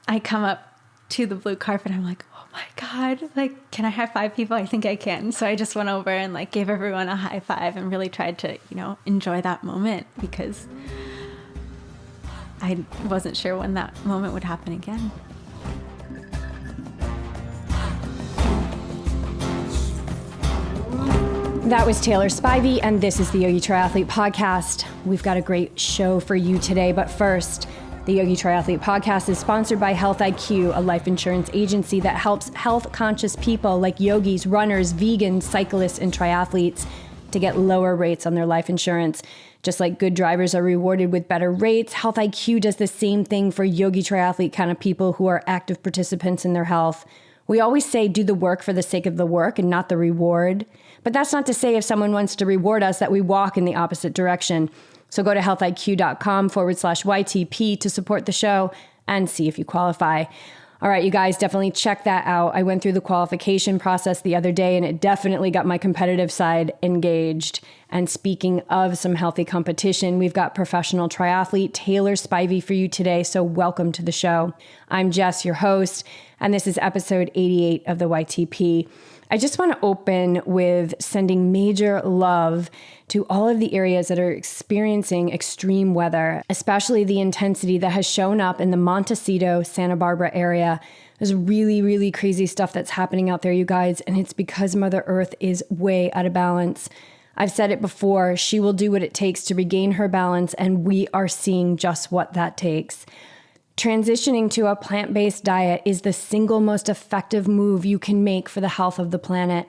I come up to the blue carpet. I'm like, oh my God, like, can I high five people? I think I can. So I just went over and like gave everyone a high five and really tried to, enjoy that moment, because I wasn't sure when that moment would happen again. That was Taylor Spivey, and this is the Yogi Triathlete Podcast. We've got a great show for you today, but first, the Yogi Triathlete Podcast is sponsored by Health IQ, a life insurance agency that helps health-conscious people like yogis, runners, vegans, cyclists, and triathletes to get lower rates on their life insurance. Just like good drivers are rewarded with better rates, Health IQ does the same thing for Yogi Triathlete kind of people who are active participants in their health. We always say do the work for the sake of the work and not the reward. But that's not to say if someone wants to reward us that we walk in the opposite direction. So go to healthiq.com/YTP to support the show and see if you qualify. All right, you guys, definitely check that out. I went through the qualification process the other day, and it definitely got my competitive side engaged. And speaking of some healthy competition, we've got professional triathlete Taylor Spivey for you today, so welcome to the show. I'm Jess, your host, and this is episode 88 of the YTP. I just want to open with sending major love to all of the areas that are experiencing extreme weather, especially the intensity that has shown up in the Montecito, Santa Barbara area. There's really, really crazy stuff that's happening out there, you guys, and it's because Mother Earth is way out of balance. I've said it before, she will do what it takes to regain her balance, and we are seeing just what that takes. Transitioning to a plant-based diet is the single most effective move you can make for the health of the planet.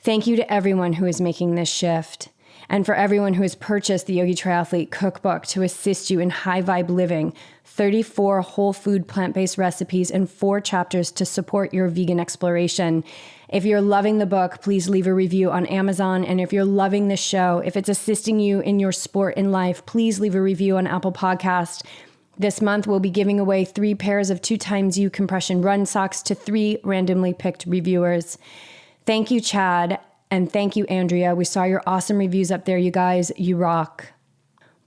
Thank you to everyone who is making this shift, and for everyone who has purchased the Yogi Triathlete Cookbook to assist you in high-vibe living, 34 whole food plant-based recipes, and 4 chapters to support your vegan exploration. If you're loving the book, please leave a review on Amazon, and if you're loving this show, if it's assisting you in your sport in life, please leave a review on Apple Podcasts. This month, we'll be giving away 3 pairs of 2XU compression run socks to 3 randomly picked reviewers. Thank you, Chad, and thank you, Andrea. We saw your awesome reviews up there, you guys. You rock.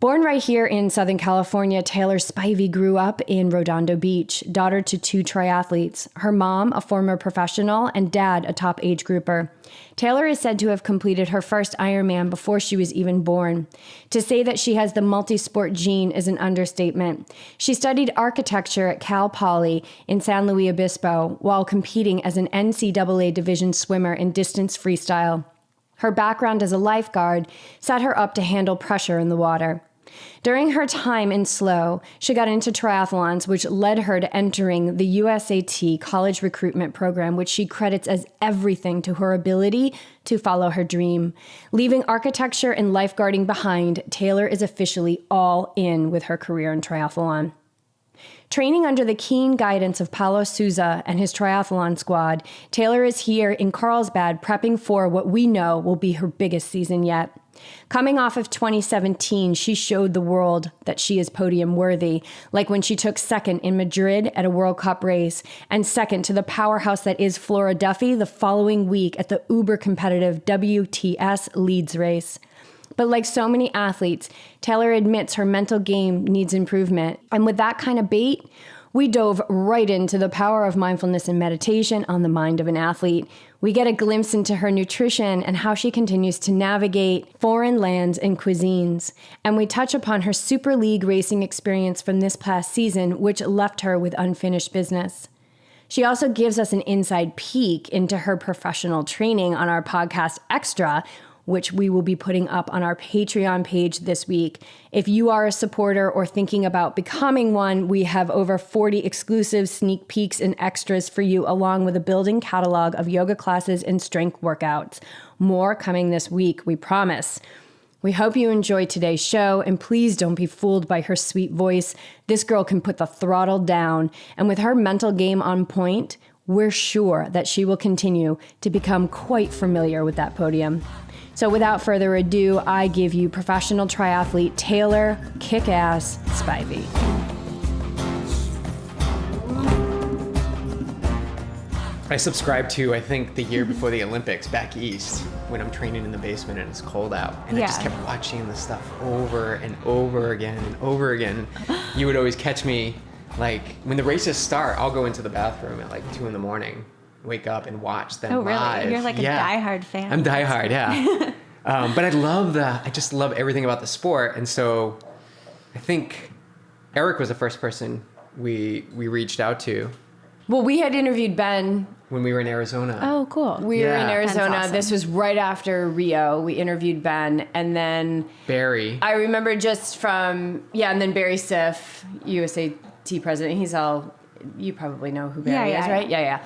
Born right here in Southern California, Taylor Spivey grew up in Redondo Beach, daughter to 2 triathletes. Her mom, a former professional, and dad, a top age grouper. Taylor is said to have completed her first Ironman before she was even born. To say that she has the multi-sport gene is an understatement. She studied architecture at Cal Poly in San Luis Obispo while competing as an NCAA division swimmer in distance freestyle. Her background as a lifeguard set her up to handle pressure in the water. During her time in SLO, she got into triathlons, which led her to entering the USAT college recruitment program, which she credits as everything to her ability to follow her dream. Leaving architecture and lifeguarding behind, Taylor is officially all in with her career in triathlon. Training under the keen guidance of Paulo Sousa and his Triathlon Squad, Taylor is here in Carlsbad prepping for what we know will be her biggest season yet. Coming off of 2017, she showed the world that she is podium worthy, like when she took second in Madrid at a World Cup race and second to the powerhouse that is Flora Duffy the following week at the uber competitive WTS Leeds race. But like so many athletes, Taylor admits her mental game needs improvement. And with that kind of bait, we dove right into the power of mindfulness and meditation on the mind of an athlete. We get a glimpse into her nutrition and how she continues to navigate foreign lands and cuisines. And we touch upon her Super League racing experience from this past season, which left her with unfinished business. She also gives us an inside peek into her professional training on our podcast Extra, which we will be putting up on our Patreon page this week. If you are a supporter or thinking about becoming one, we have over 40 exclusive sneak peeks and extras for you, along with a building catalog of yoga classes and strength workouts. More coming this week, we promise. We hope you enjoyed today's show, and please don't be fooled by her sweet voice. This girl can put the throttle down, and with her mental game on point, we're sure that she will continue to become quite familiar with that podium. So without further ado, I give you professional triathlete Taylor Kick-Ass Spivey. I subscribed to, I think, the year before the Olympics back east when I'm training in the basement and it's cold out. And I just kept watching the stuff over and over again and over again. You would always catch me like when the races start, I'll go into the bathroom at like 2 a.m, wake up and watch them Oh, really? live. You're like a diehard fan. I'm diehard, yeah. But I just love everything about the sport. And so I think Eric was the first person we reached out to. Well, we had interviewed Ben when we were in Arizona. Oh, cool. We were in Arizona. Awesome. This was right after Rio. We interviewed Ben, and then Barry. I remember just from and then Barry Siff, USAT president. He's all, you probably know who Barry is, right? Yeah.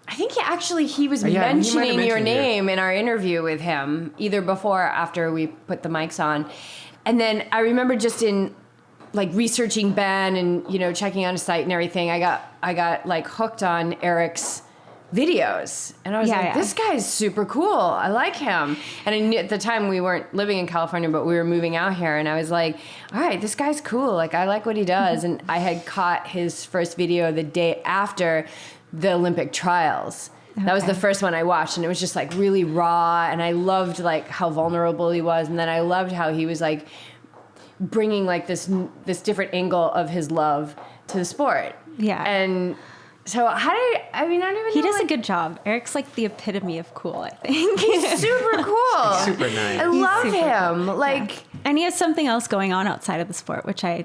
I think he was mentioning your name in our interview with him, either before or after we put the mics on. And then I remember just in like researching Ben and checking on his site and everything, I got like hooked on Eric's videos, and I was this guy's super cool. I like him. And I knew at the time we weren't living in California, but we were moving out here, and I was like, all right, this guy's cool. Like, I like what he does. And I had caught his first video the day after the Olympic trials. Okay. That was the first one I watched, and it was just like really raw, and I loved like how vulnerable he was, and then I loved how he was like bringing like this different angle of his love to the sport. Yeah. And so I don't even know. He does a good job. Eric's like the epitome of cool, I think. He's super cool. He's super nice. I love him. Cool. Like, and he has something else going on outside of the sport, which I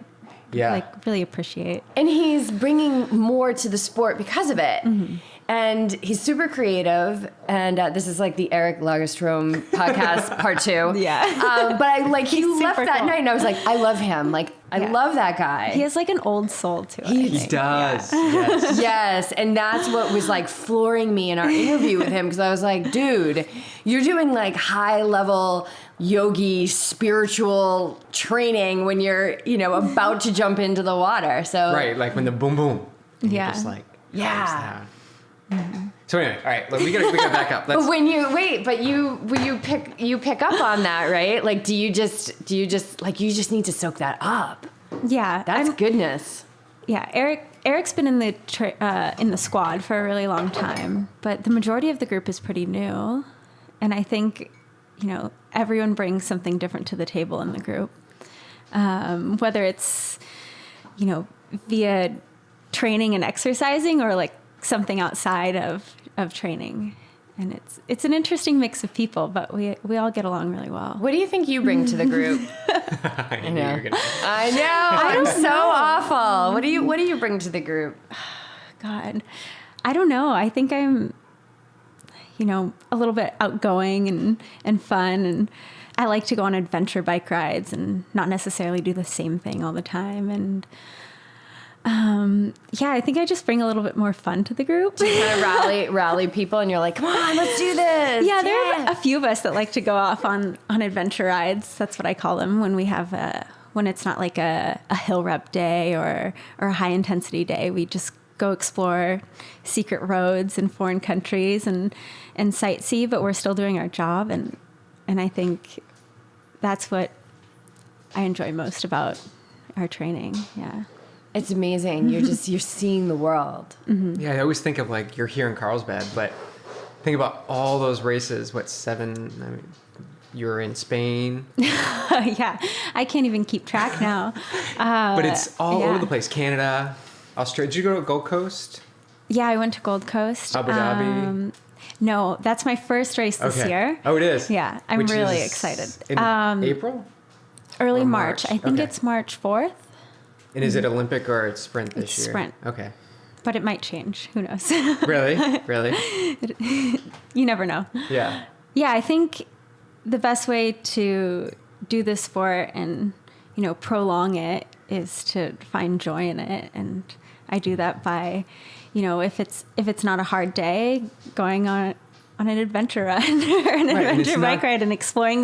like really appreciate. And he's bringing more to the sport because of it. Mm-hmm. And he's super creative. And this is like the Eric Lagerstrom podcast part 2. Yeah. But he left that night, and I was like, I love him. Like, I love that guy. He has like an old soul to it. He does. Yeah. Yes. Yes. And that's what was like flooring me in our interview with him, because I was like, dude, you're doing like high level yogi spiritual training when you're, about to jump into the water. So right, like when the boom boom. Yeah. Just like yeah. Mm-hmm. So anyway, all right, we gotta back up. But you pick up on that, right? Like, do you just like, you just need to soak that up? Yeah, that's goodness. Yeah, Eric's been in the squad for a really long time, but the majority of the group is pretty new, and I think everyone brings something different to the table in the group, whether it's via training and exercising or like something outside of training. And it's an interesting mix of people, but we all get along really well. What do you think you bring to the group? I know. I'm so awful. What do you bring to the group? God, I don't know. I think I'm, a little bit outgoing and fun, and I like to go on adventure bike rides and not necessarily do the same thing all the time. And I think I just bring a little bit more fun to the group. You kind of rally people, and you're like, come on, let's do this. Yeah, there are a few of us that like to go off on adventure rides. That's what I call them when we have when it's not like a hill rep day or a high intensity day. We just go explore secret roads in foreign countries and sightsee, but we're still doing our job. And I think that's what I enjoy most about our training. Yeah. It's amazing. You're seeing the world. Mm-hmm. Yeah, I always think of like you're here in Carlsbad, but think about all those races. What, 7? I mean, you're in Spain. Yeah, I can't even keep track now. But it's all over the place. Canada, Australia. Did you go to Gold Coast? Yeah, I went to Gold Coast. Abu Dhabi. No, that's my first race this year. Oh, it is? Yeah, I'm really excited. In April? Early March. I think it's March 4th. And is it Olympic or it's sprint this year? Sprint. Okay. But it might change. Who knows? Really? Really? You never know. Yeah. Yeah, I think the best way to do this sport and, prolong it is to find joy in it. And I do that by, if it's not a hard day, going on an adventure run or an adventure bike ride and exploring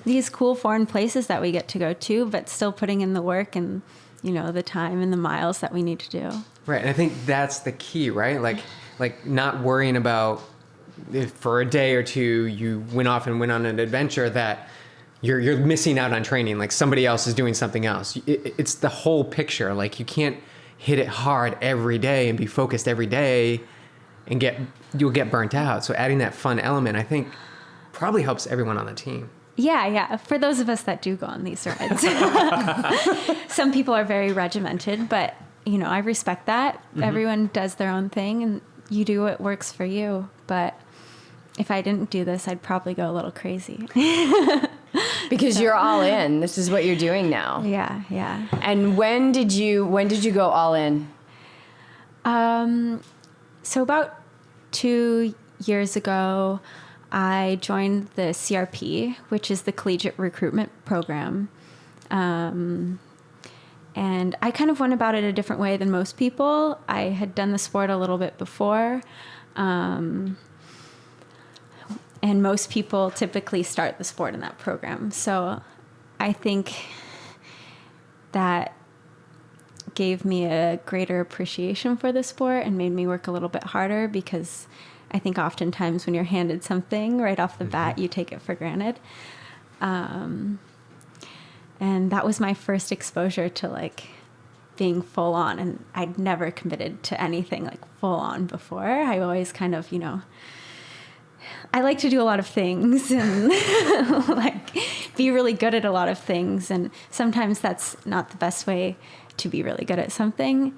these cool foreign places that we get to go to, but still putting in the work and the time and the miles that we need to do. Right. And I think that's the key, right? Like not worrying about if for a day or two you went off and went on an adventure that you're missing out on training. Like somebody else is doing something else. It's the whole picture. Like you can't hit it hard every day and be focused every day and you'll get burnt out. So adding that fun element, I think probably helps everyone on the team. Yeah. For those of us that do go on these rides. Some people are very regimented, but, I respect that. Everyone does their own thing and you do what works for you. But if I didn't do this, I'd probably go a little crazy. Because you're all in. This is what you're doing now. Yeah, yeah. And when did you go all in? So about 2 years ago, I joined the CRP, which is the Collegiate Recruitment Program. And I kind of went about it a different way than most people. I had done the sport a little bit before. And most people typically start the sport in that program. So I think that gave me a greater appreciation for the sport and made me work a little bit harder, because I think oftentimes when you're handed something right off the bat, you take it for granted. And that was my first exposure to like being full on, and I'd never committed to anything like full on before. I always kind of, I like to do a lot of things and like be really good at a lot of things. And sometimes that's not the best way to be really good at something.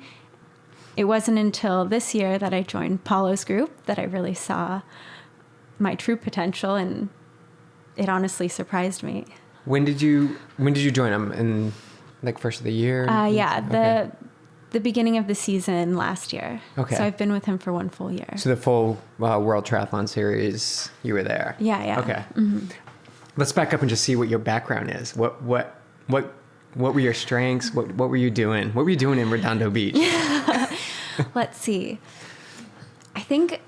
It wasn't until this year that I joined Paulo's group that I really saw my true potential, and it honestly surprised me. When did you join them? In like first of the year? The beginning of the season last year. Okay. So I've been with him for 1 full year. So the full World Triathlon Series, you were there. Yeah. Okay. Mm-hmm. Let's back up and just see what your background is. What were your strengths? What were you doing? What were you doing in Redondo Beach? Let's see. I think,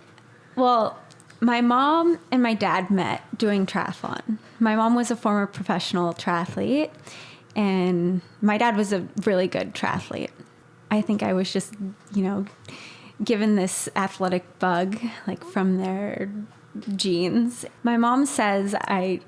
my mom and my dad met doing triathlon. My mom was a former professional triathlete, and my dad was a really good triathlete. I think I was just, given this athletic bug, like from their genes. My mom says I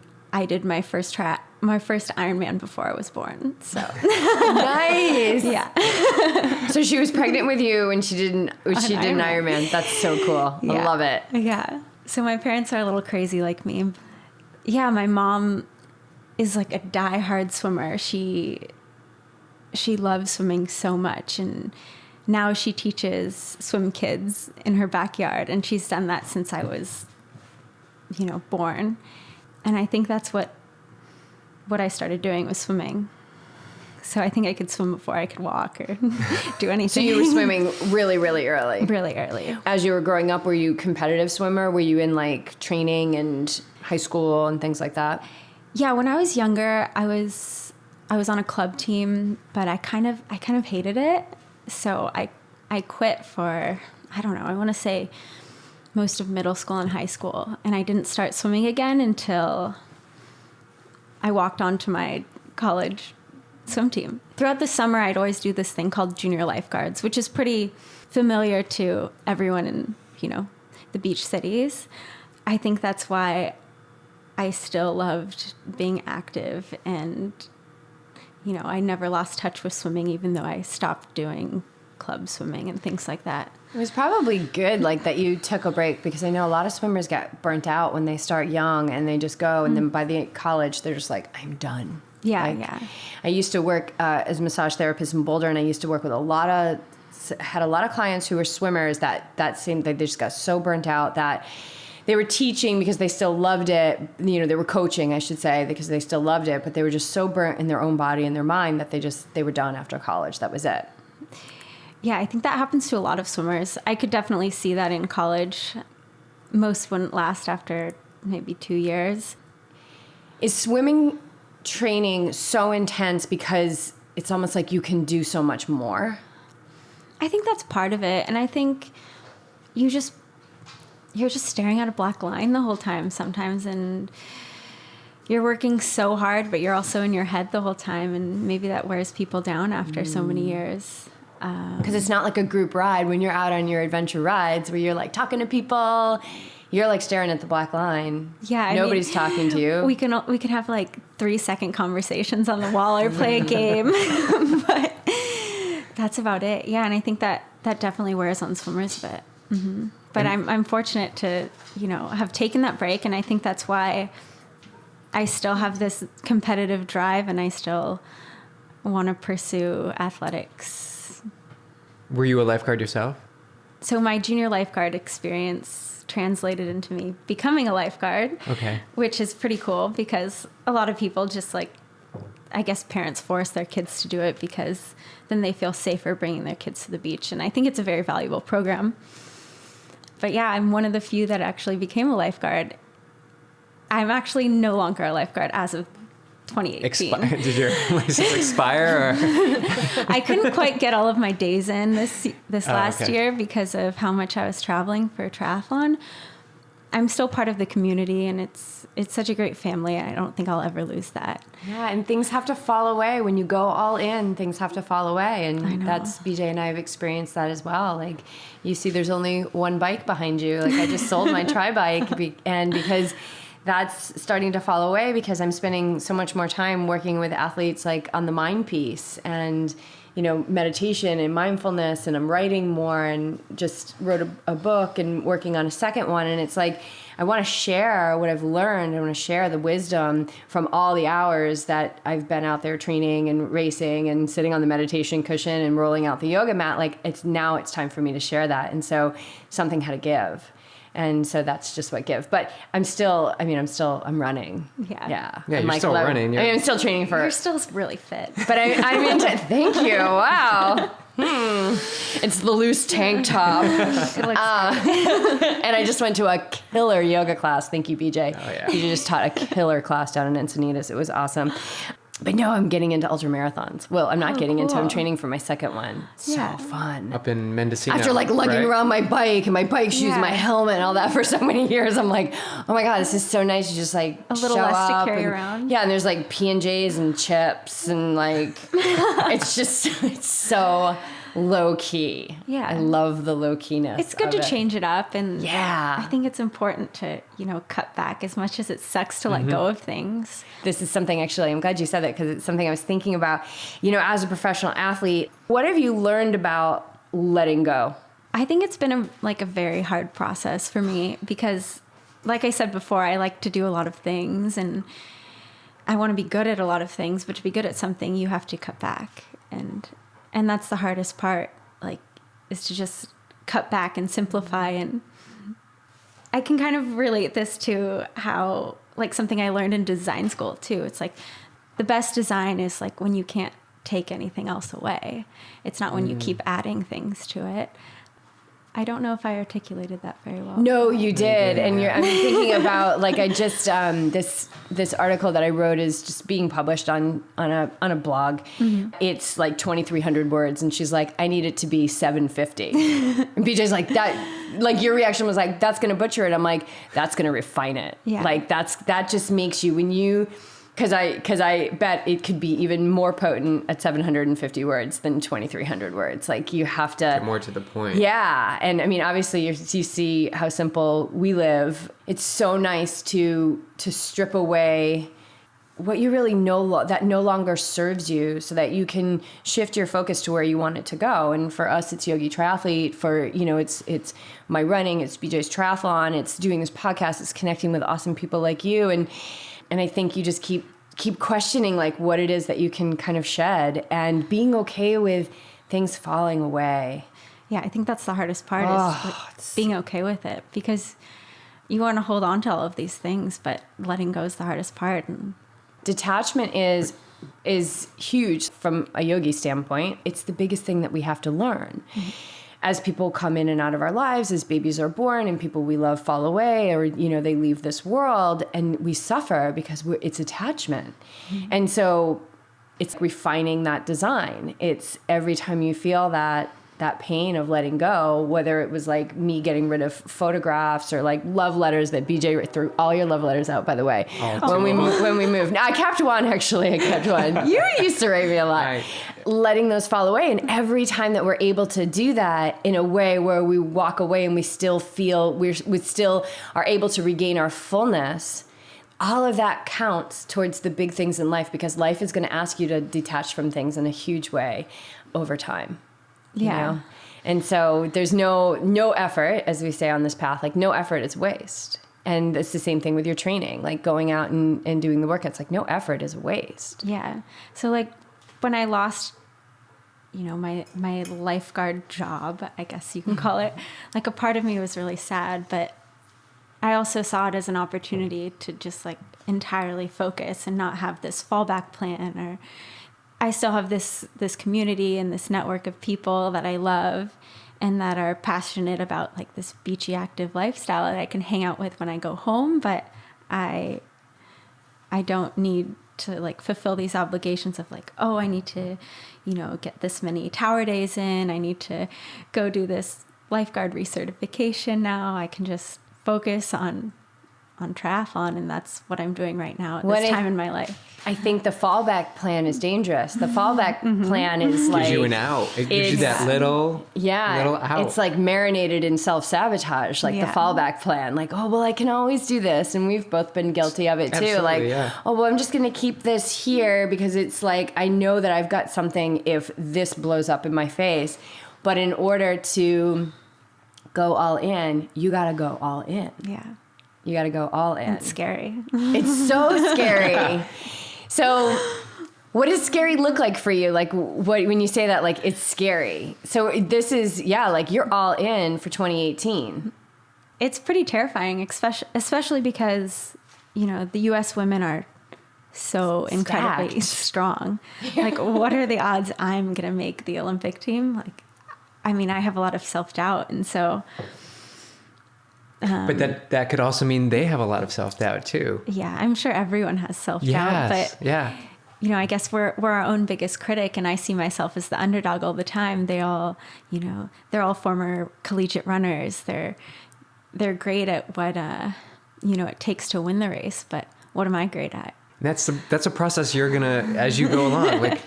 did my first Ironman before I was born. So Nice. Yeah. So she was pregnant with you when she did an Ironman. That's so cool. Yeah. I love it. Yeah. So my parents are a little crazy like me. Yeah, my mom is like a diehard swimmer. She loves swimming so much, and now she teaches swim kids in her backyard, and she's done that since I was, born. And I think that's what I started doing was swimming. So I think I could swim before I could walk or do anything. So you were swimming really, really early? Really early. As you were growing up, were you a competitive swimmer? Were you in like training and high school and things like that? Yeah, when I was younger, I was on a club team, but I kind of hated it. So I quit for, I don't know, I want to say most of middle school and high school. And I didn't start swimming again until I walked onto my college swim team. Throughout the summer, I'd always do this thing called junior lifeguards, which is pretty familiar to everyone in, the beach cities. I think that's why I still loved being active, and I never lost touch with swimming, even though I stopped doing club swimming and things like that. It was probably good that you took a break, because I know a lot of swimmers get burnt out when they start young and they just go, and then by the college they're just like, I'm done. Yeah. I used to work as a massage therapist in Boulder, and I used to work with a lot of clients who were swimmers that seemed like they just got so burnt out that they were teaching because they still loved it. They were coaching, I should say, because they still loved it, but they were just so burnt in their own body and their mind that they were done after college. That was it. Yeah, I think that happens to a lot of swimmers. I could definitely see that in college. Most wouldn't last after maybe 2 years. Is swimming training so intense because it's almost like you can do so much more? I think that's part of it. And I think you're just staring at a black line the whole time sometimes, and you're working so hard, but you're also in your head the whole time, and maybe that wears people down after so many years. Because it's not like a group ride when you're out on your adventure rides where you're like talking to people. You're like staring at the black line. Yeah, nobody's talking to you. We can have like 3-second conversations on the wall or play a game, but that's about it. Yeah, and I think that definitely wears on swimmers a bit. Mm-hmm. But I'm fortunate to have taken that break, and I think that's why I still have this competitive drive, and I still want to pursue athletics. Were you a lifeguard yourself? So my junior lifeguard experience translated into me becoming a lifeguard. Okay. Which is pretty cool because a lot of people just like, I guess parents force their kids to do it because then they feel safer bringing their kids to the beach. And I think it's a very valuable program. But yeah, I'm one of the few that actually became a lifeguard. I'm actually no longer a lifeguard as of 2018. Did your license expire? Or? I couldn't quite get all of my days in this last year because of how much I was traveling for triathlon. I'm still part of the community, and it's such a great family. I don't think I'll ever lose that. Yeah, and things have to fall away. When you go all in, things have to fall away. And that's, BJ and I have experienced that as well. Like, you see there's only one bike behind you. Like, I just sold my tri-bike, and because that's starting to fall away because I'm spending so much more time working with athletes like on the mind piece and, you know, meditation and mindfulness, and I'm writing more and just wrote a book and working on a second one. And it's like, I want to share what I've learned. I want to share the wisdom from all the hours that I've been out there training and racing and sitting on the meditation cushion and rolling out the yoga mat. Like, it's time for me to share that. And so something had to give. And so that's just what give. But I'm running. Yeah. Yeah, I'm you're like still running. I'm still training for. You're still really fit. But I'm into, thank you. Wow. It's the loose tank top. It looks And I just went to a killer yoga class. Thank you, BJ. Oh, yeah. BJ just taught a killer class down in Encinitas. It was awesome. But no, I'm getting into ultra marathons. Well, I'm not getting into, I'm training for my second one. Yeah. So fun. Up in Mendocino. After like lugging right? around my bike and my bike shoes, Yeah. my helmet and all that for so many years, I'm like, oh my God, this is so nice to just like A little show less to up carry and- around. Yeah, and there's like P&Js and chips and like, it's so low key. Yeah. I love the low keyness. It's good of to it. change it up, and Yeah. I think it's important to, cut back as much as it sucks to let go of things. This is something, actually, I'm glad you said that because it's something I was thinking about. As a professional athlete, what have you learned about letting go? I think it's been a very hard process for me because, like I said before, I like to do a lot of things and I want to be good at a lot of things, but to be good at something, you have to cut back. And that's the hardest part, is to just cut back and simplify. And I can kind of relate this to how, something I learned in design school too. It's like the best design is when you can't take anything else away. It's not when you keep adding things to it. I don't know if I articulated that very well. No, you did. Yeah. And I'm thinking about I just this article that I wrote is just being published on a blog. Mm-hmm. It's 2,300 words, and she's like, I need it to be 750. And BJ's like, that, your reaction was like, that's gonna butcher it. I'm like, that's gonna refine it. Yeah. That just makes you, when you, because I bet it could be even more potent at 750 words than 2,300 words. You have to Get more to the point. Yeah, and I mean, obviously, you see how simple we live. It's so nice to strip away what you really know that no longer serves you, so that you can shift your focus to where you want it to go. And for us, it's Yogi Triathlete. For it's my running, it's BJ's triathlon, it's doing this podcast, it's connecting with awesome people like you, and I think you just keep questioning what it is that you can kind of shed and being okay with things falling away. Yeah, I think that's the hardest part is being okay with it, because you want to hold on to all of these things, but letting go is the hardest part. And detachment is huge from a yogi standpoint. It's the biggest thing that we have to learn. Mm-hmm. As people come in and out of our lives, as babies are born and people we love fall away, or, they leave this world, and we suffer because it's attachment. Mm-hmm. And so it's refining that design. It's every time you feel that pain of letting go, whether it was me getting rid of photographs or love letters that BJ threw all your love letters out, by the way, when we moved. Now, I kept one, actually. You used to write me a lot. Right. Letting those fall away. And every time that we're able to do that in a way where we walk away and we still feel we still are able to regain our fullness, all of that counts towards the big things in life, because life is going to ask you to detach from things in a huge way over time. yeah. And so there's no effort, as we say on this path, no effort is waste. And it's the same thing with your training, going out and doing the workouts, no effort is a waste. Yeah. So when I lost my lifeguard job, I guess you can call it, like a part of me was really sad, but I also saw it as an opportunity to just like entirely focus and not have this fallback plan. Or I still have this community and this network of people that I love and that are passionate about like this beachy active lifestyle that I can hang out with when I go home, but I don't need to like fulfill these obligations of like, oh, I need to, get this many tower days in. I need to go do this lifeguard recertification now. I can just focus on triathlon, and that's what I'm doing right now at this time in my life. I think the fallback plan is dangerous. The fallback plan is like... Gives you an out. It gives you that little out. It's like marinated in self-sabotage, like the fallback plan. Like, oh, well, I can always do this. And we've both been guilty of it too. Absolutely, like, oh, well, I'm just going to keep this here because it's like, I know that I've got something if this blows up in my face. But in order to go all in, you got to go all in. Yeah. You got to go all in. It's scary. It's so scary. So what does scary look like for you? Like when you say that, like it's scary. So this is, like you're all in for 2018. It's pretty terrifying, especially because, the U.S. women are so incredibly strong. Like what are the odds I'm going to make the Olympic team? Like, I mean, I have a lot of self-doubt. And so... but that could also mean they have a lot of self-doubt too. Yeah, I'm sure everyone has self-doubt. Yes, but, I guess we're our own biggest critic, and I see myself as the underdog all the time. They all, they're all former collegiate runners. They're great at what, it takes to win the race, but what am I great at? That's a process you're going to, as you go along, like...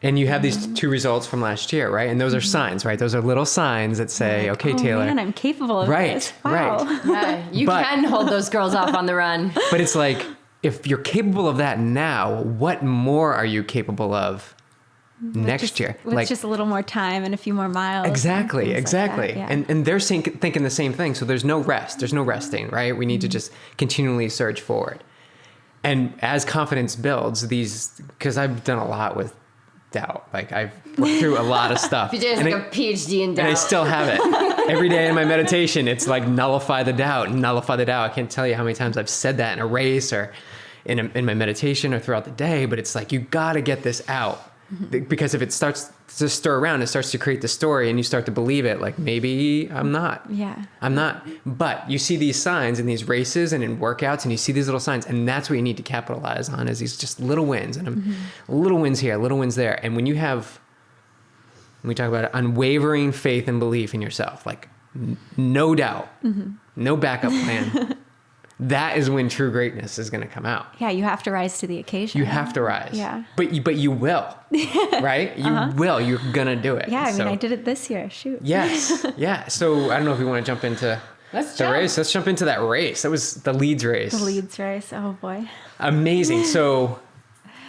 And you have these 2 results from last year, right? And those are signs, right? Those are little signs that say, like, okay, Taylor. Man, I'm capable of this. Wow. Right. Yeah, you can hold those girls off on the run. But it's like, if you're capable of that now, what more are you capable of next year? With like, just a little more time and a few more miles. Exactly. Like that, yeah. And they're thinking the same thing. So there's no rest. There's no resting, right? We need to just continually surge forward. And as confidence builds, because I've done a lot with doubt. Like I've worked through a lot of stuff. You did like a PhD in doubt. And I still have it. Every day in my meditation, it's like nullify the doubt. I can't tell you how many times I've said that in a race or in my meditation or throughout the day, but it's like, you got to get this out. Because if it starts to stir around, it starts to create the story and you start to believe it. Like, maybe I'm not. Yeah. I'm not. But you see these signs in these races and in workouts, and you see these little signs, and that's what you need to capitalize on, is these just little wins. And little wins here, little wins there. And when we talk about it, unwavering faith and belief in yourself, like no doubt, no backup plan, that is when true greatness is going to come out. Yeah, you have to rise to the occasion. You have to rise. Yeah. But you will, right? You will. You're going to do it. Yeah, I mean, I did it this year. Shoot. Yes. Yeah. So I don't know if you want to jump into race. Let's jump into that race. That was the Leeds race. The Leeds race. Oh, boy. Amazing. So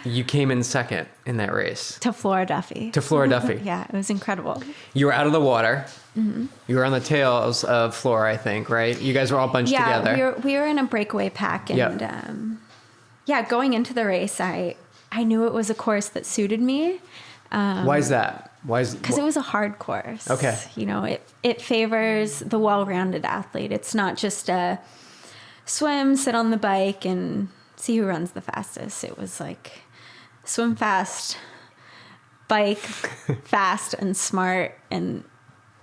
you came in second in that race. To Flora Duffy. Yeah, it was incredible. You were out of the water. You were on the tails of Flora, I think, right? You guys were all bunched together. Yeah, we were in a breakaway pack. And going into the race, I knew it was a course that suited me. Why is that? Because it was a hard course. Okay. It favors the well-rounded athlete. It's not just a swim, sit on the bike, and see who runs the fastest. It was like swim fast, bike fast and smart, and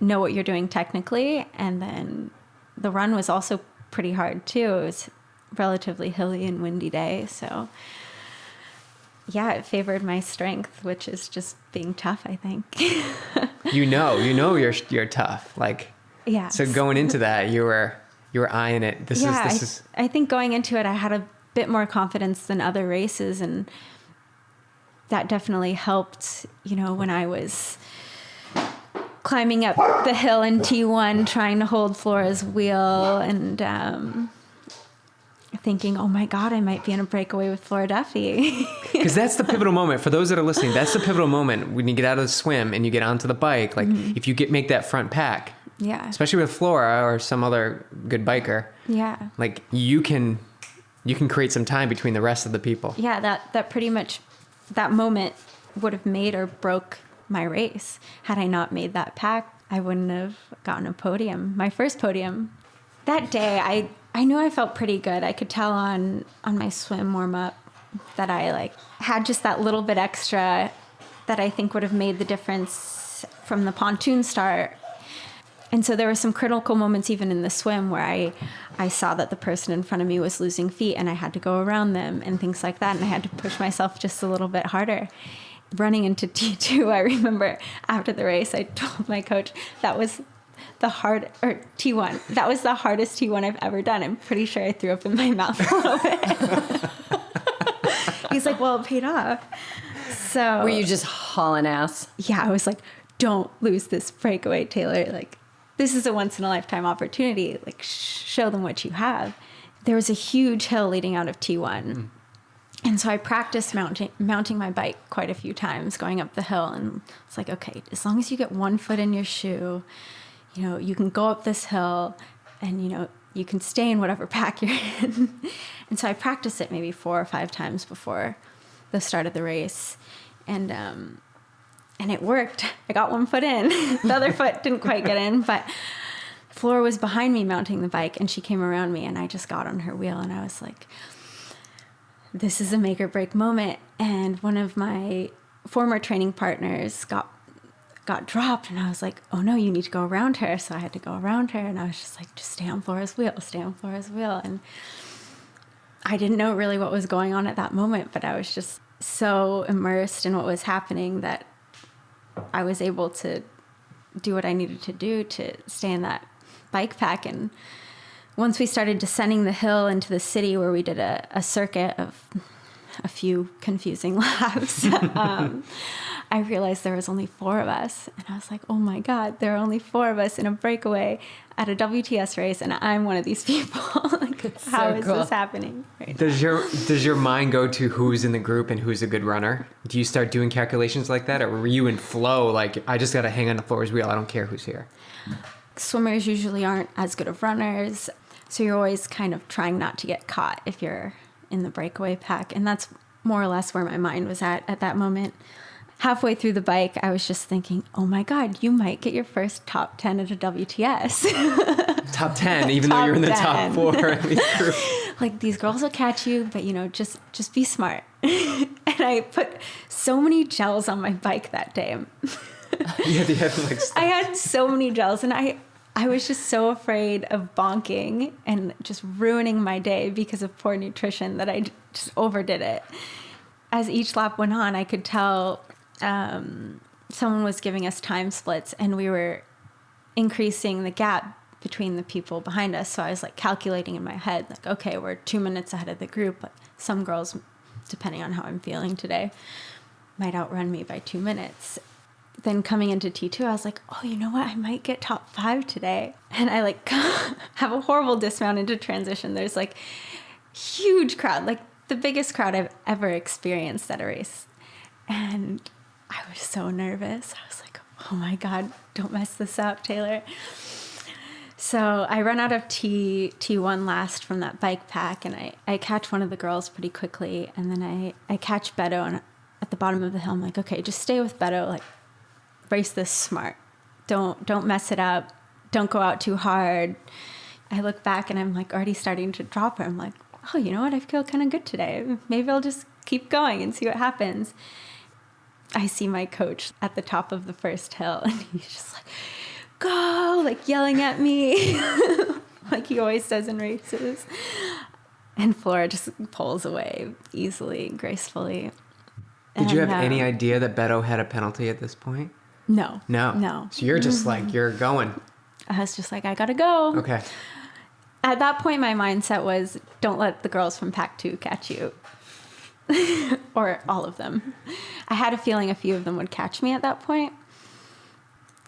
know what you're doing technically. And then the run was also pretty hard too. It was relatively hilly and windy day. So yeah, it favored my strength, which is just being tough, I think. you're tough. Like, yeah. So going into that, you were eyeing it. I think going into it, I had a bit more confidence than other races, and that definitely helped, when I was climbing up the hill in T1, trying to hold Flora's wheel, and thinking, oh my God, I might be in a breakaway with Flora Duffy. Because that's the pivotal moment. For those that are listening, that's the pivotal moment when you get out of the swim and you get onto the bike. Like, if you make that front pack, especially with Flora or some other good biker, like you can create some time between the rest of the people. Yeah, that pretty much, that moment would have made or broke my race. Had I not made that pack, I wouldn't have gotten a podium, my first podium. That day, I knew I felt pretty good. I could tell on my swim warm-up that I like had just that little bit extra that I think would have made the difference from the pontoon start. And so there were some critical moments even in the swim where I saw that the person in front of me was losing feet and I had to go around them and things like that. And I had to push myself just a little bit harder. Running into T2, I remember after the race, I told my coach that was T1. That was the hardest T1 I've ever done. I'm pretty sure I threw up in my mouth a little bit. He's like, well, it paid off. So Were you just hauling ass? Yeah, I was like, don't lose this breakaway, Taylor. Like, this is a once in a lifetime opportunity. Like, show them what you have. There was a huge hill leading out of T1. And so I practiced mounting my bike quite a few times going up the hill. And it's like, okay, as long as you get one foot in your shoe, you know, you can go up this hill and, you know, you can stay in whatever pack you're in. And so I practiced it maybe 4 or 5 times before the start of the race. And it worked. I got one foot in. The other foot didn't quite get in, but Flora was behind me mounting the bike and she came around me and I just got on her wheel and I was like, this is a make or break moment. And one of my former training partners got dropped and I was like, oh no, you need to go around her. So I had to go around her and I was just like, just stay on Flora's wheel, stay on Flora's wheel. And I didn't know really what was going on at that moment, but I was just so immersed in what was happening that I was able to do what I needed to do to stay in that bike pack. And once we started descending the hill into the city where we did a circuit of a few confusing laps, I realized there was only 4 of us. And I was like, oh my God, there are only 4 of us in a breakaway at a WTS race. And I'm one of these people. Like, how is this happening? Right Does your mind go to who's in the group and who's a good runner? Do you start doing calculations like that? Or were you in flow? Like, I just got to hang on to Flora's wheel. I don't care who's here. Swimmers usually aren't as good of runners. So you're always kind of trying not to get caught if you're in the breakaway pack. And that's more or less where my mind was at that moment. Halfway through the bike, I was just thinking, oh my God, you might get your first top 10 at a WTS. Top 10, even though you're in the top 4 in the group. Like, these girls will catch you, but, you know, just be smart. And I put so many gels on my bike that day. I had so many gels, and I was just so afraid of bonking and just ruining my day because of poor nutrition that I just overdid it. As each lap went on, I could tell someone was giving us time splits and we were increasing the gap between the people behind us. So I was like calculating in my head, like, okay, we're 2 minutes ahead of the group, but some girls, depending on how I'm feeling today, might outrun me by 2 minutes. Then coming into T2, I was like, oh, you know what? I might get top 5 today. And I like have a horrible dismount into transition. There's like huge crowd, like the biggest crowd I've ever experienced at a race. And I was so nervous. I was like, oh my God, don't mess this up, Taylor. So I run out of T1 last from that bike pack and I catch one of the girls pretty quickly. And then I catch Beto and at the bottom of the hill, I'm like, okay, just stay with Beto. Like, race this smart. Don't mess it up. Don't go out too hard. I look back and I'm like already starting to drop her. I'm like, oh, you know what? I feel kind of good today. Maybe I'll just keep going and see what happens. I see my coach at the top of the first hill and he's just like, go, like yelling at me like he always does in races. And Flora just pulls away easily, gracefully. Did you have any idea that Beto had a penalty at this point? No. So you're just like, you're going. I was just like, I gotta go. Okay. At that point, my mindset was, don't let the girls from Pack 2 catch you. Or all of them. I had a feeling a few of them would catch me at that point.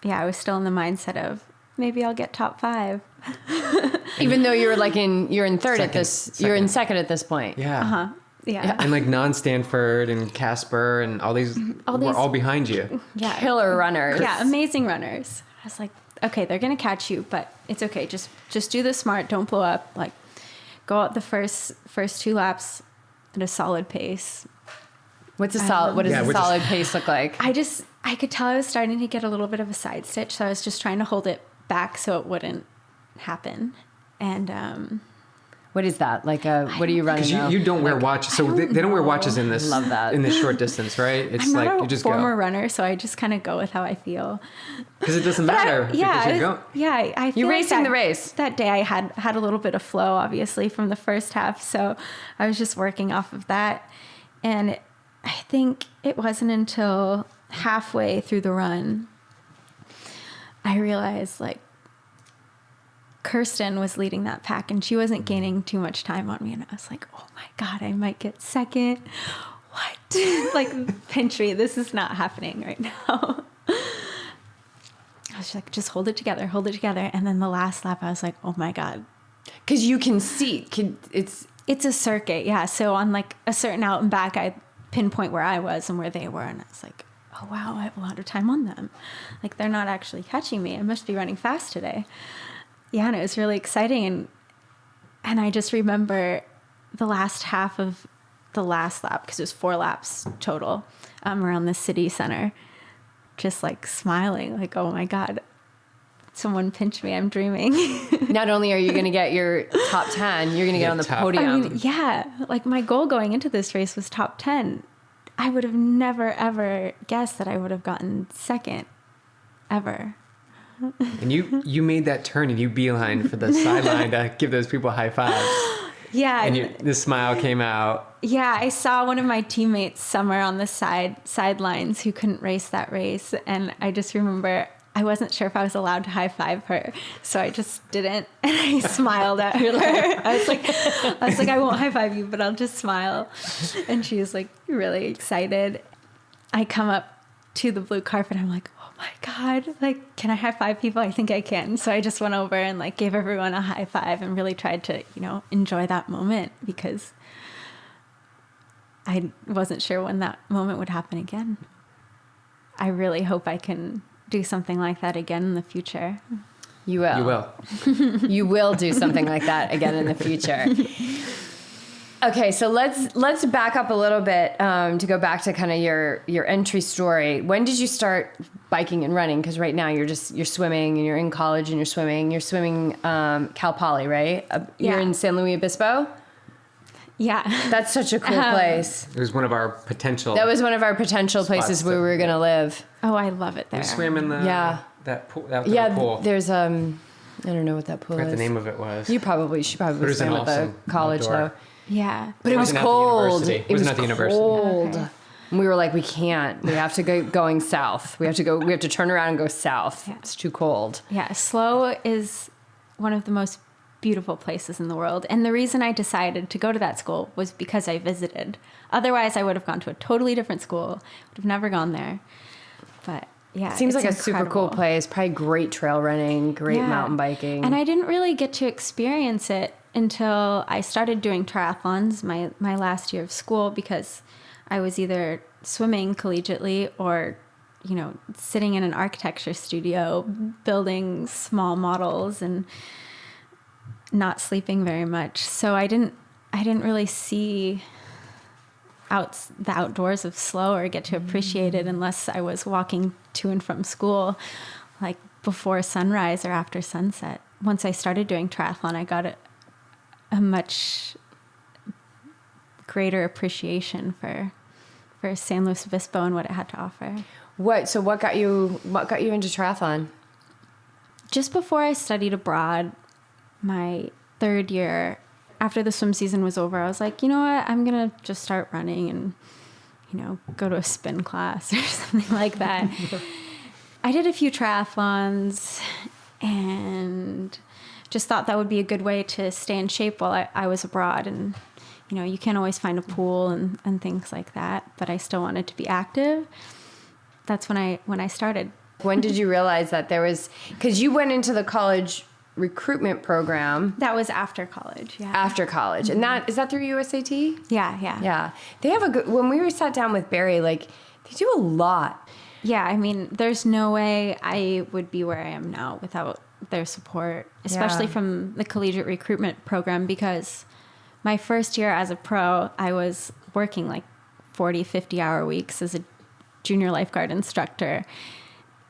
Yeah, I was still in the mindset of, maybe I'll get top 5. Even though you're in third at this, you're in second at this point. Yeah. Uh-huh. Yeah. And like non-Stanford and Casper and all these were all behind you. Yeah. Killer runners. Yeah, amazing runners. I was like, okay, they're going to catch you, but it's okay. Just do this smart. Don't blow up. Like, go out the first 2 laps at a solid pace. What's a solid? What does a solid pace look like? I could tell I was starting to get a little bit of a side stitch, so I was just trying to hold it back so it wouldn't happen. And what is that? Like what are you running? Because you don't wear watches, so they don't wear watches in this. Love that. In this short distance, right? It's I'm like not you just a former go. runner, so I just kind of go with how I feel. Because it doesn't matter. I feel You're like racing the race. That day I had a little bit of flow, obviously, from the first half, so I was just working off of that. And I think it wasn't until halfway through the run I realized, like, Kirsten was leading that pack and she wasn't gaining too much time on me. And I was like, oh my God, I might get second. What? Like, pinch me. This is not happening right now. I was like, just hold it together, hold it together. And then the last lap, I was like, oh my God. Because you can see, it's a circuit. Yeah. So on like a certain out and back, I pinpoint where I was and where they were. And I was like, oh wow, I have a lot of time on them. Like, they're not actually catching me. I must be running fast today. Yeah, and it was really exciting. And I just remember the last half of the last lap, because it was 4 laps total, around the city center, just like smiling, like, oh my God, someone pinch me, I'm dreaming. Not only are you going to get your top 10, you're going to get on the podium. I mean, yeah, like my goal going into this race was top 10. I would have never, ever guessed that I would have gotten second, ever. And you made that turn and you beeline for the sideline to give those people high fives. Yeah. And the smile came out. Yeah, I saw one of my teammates somewhere on the sidelines who couldn't race that race. And I just remember I wasn't sure if I was allowed to high five her. So I just didn't. And I smiled at her. I was like, I won't high five you, but I'll just smile. And she was like really excited. I come up to the blue carpet. I'm like, oh my God, like, can I high five people? I think I can. So I just went over and like gave everyone a high five and really tried to, enjoy that moment, because I wasn't sure when that moment would happen again. I really hope I can do something like that again in the future. You will. You will. You will do something like that again in the future. Okay, so let's back up a little bit to go back to kind of your entry story. When did you start biking and running? Because right now you're swimming and you're in college and you're swimming. You're swimming Cal Poly, right? You're in San Luis Obispo? Yeah. That's such a cool place. It was one of our potential. That was one of our potential places where we were going to live. Oh, I love it there. We swam in that pool. That pool. There's I don't know what that pool I forgot is. the name of it was. She probably swam at the college outdoor. though. Yeah. But it was cold. It was at the university. Cold. Okay. And we were like, we can't. We have to go going south. We have to turn around and go south. Yeah. It's too cold. Yeah. Slow is one of the most beautiful places in the world. And the reason I decided to go to that school was because I visited. Otherwise, I would have gone to a totally different school. Would have never gone there. But yeah, it seems like it's a super cool place. Probably great trail running, great mountain biking. And I didn't really get to experience it until I started doing triathlons my last year of school, because I was either swimming collegiately or, sitting in an architecture studio building small models and not sleeping very much. So I didn't really see the outdoors of slow or get to appreciate it unless I was walking to and from school, like before sunrise or after sunset. Once I started doing triathlon, I got a much greater appreciation for San Luis Obispo and what it had to offer. What got you into triathlon? Just before I studied abroad, my 3rd year, after the swim season was over, I was like, you know what, I'm going to just start running and, go to a spin class or something like that. I did a few triathlons and just thought that would be a good way to stay in shape while I was abroad. And, you can't always find a pool and things like that, but I still wanted to be active. That's when I started. When did you realize that there was, because you went into the college recruitment program. That was after college, yeah. After college. Mm-hmm. And is that through USAT? Yeah. Yeah. They have when we sat down with Barry, like, they do a lot. Yeah, I mean, there's no way I would be where I am now without their support, especially from the collegiate recruitment program, because my first year as a pro, I was working like 40, 50-hour weeks as a junior lifeguard instructor,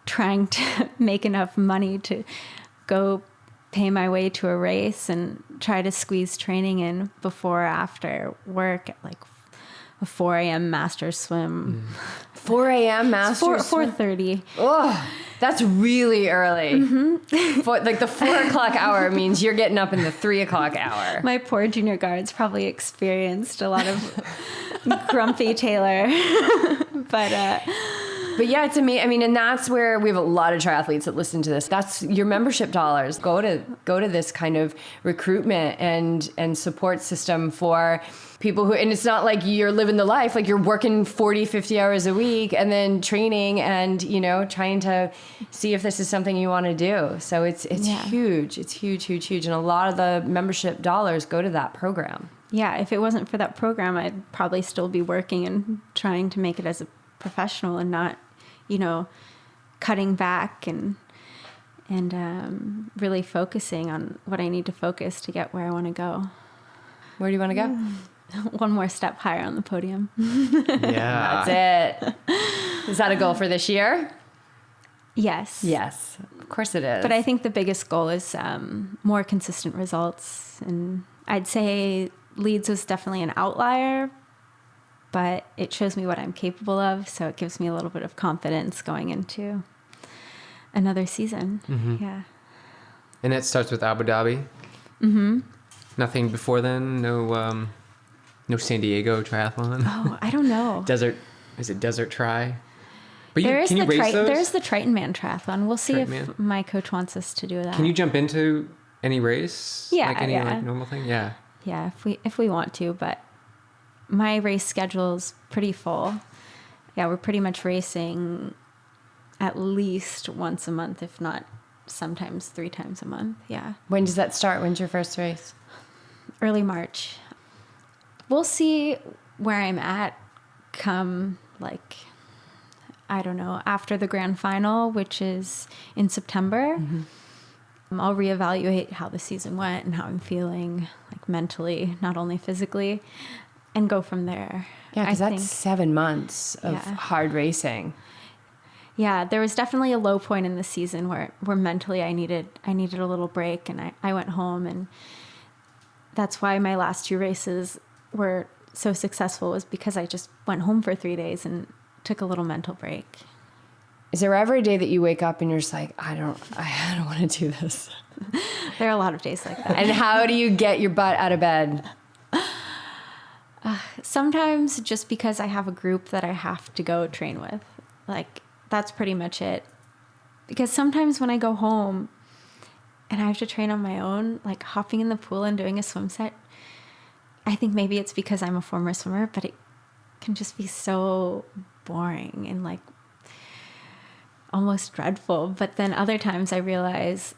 trying to make enough money to go pay my way to a race and try to squeeze training in before or after work at like a 4 a.m. master swim. 4 a.m. master 4:30. Oh, that's really early. Like the 4 o'clock hour means you're getting up in the 3 o'clock hour. My poor junior guards probably experienced a lot of grumpy Taylor. But yeah, it's amazing. I mean, and that's where we have a lot of triathletes that listen to this. That's your membership dollars. Go to this kind of recruitment and support system for people who, and it's not like you're living the life, like you're working 40, 50 hours a week and then training and, you know, trying to see if this is something you want to do. So it's huge. It's huge, huge, huge. And a lot of the membership dollars go to that program. Yeah, if it wasn't for that program, I'd probably still be working and trying to make it as a professional and not, you know, cutting back and really focusing on what I need to focus to get where I want to go. Where do you want to go? One more step higher on the podium. Yeah. That's it. Is that a goal for this year? Yes. Yes, of course it is. But I think the biggest goal is more consistent results. And I'd say Leeds was definitely an outlier, but it shows me what I'm capable of. So it gives me a little bit of confidence going into another season. Mm-hmm. Yeah. And it starts with Abu Dhabi? Mm-hmm. Nothing before then? No San Diego triathlon? Oh, I don't know. Is it Desert Tri? But There's can you race those? There's the Tritonman triathlon. We'll see Tritonman. if my coach wants us to do that. Can you jump into any race? Yeah, Like any yeah. like normal thing? Yeah. Yeah, if we want to, but my race schedule's pretty full. Yeah, we're pretty much racing at least once a month, if not sometimes 3 times a month. Yeah. When does that start? When's your first race? Early March. We'll see where I'm at come, like, I don't know, after the grand final, which is in September. Mm-hmm. I'll reevaluate how the season went and how I'm feeling, like mentally, not only physically, and go from there. Yeah, because that's 7 months of hard racing. Yeah, there was definitely a low point in the season where mentally I needed a little break, and I went home, and that's why my last 2 races were so successful, was because I just went home for 3 days and took a little mental break. Is there ever a day that you wake up and you're just like, I don't want to do this? There are a lot of days like that. And how do you get your butt out of bed? Sometimes just because I have a group that I have to go train with. Like, that's pretty much it. Because sometimes when I go home and I have to train on my own, like hopping in the pool and doing a swim set, I think maybe it's because I'm a former swimmer, but it can just be so boring and like almost dreadful. But then other times I realize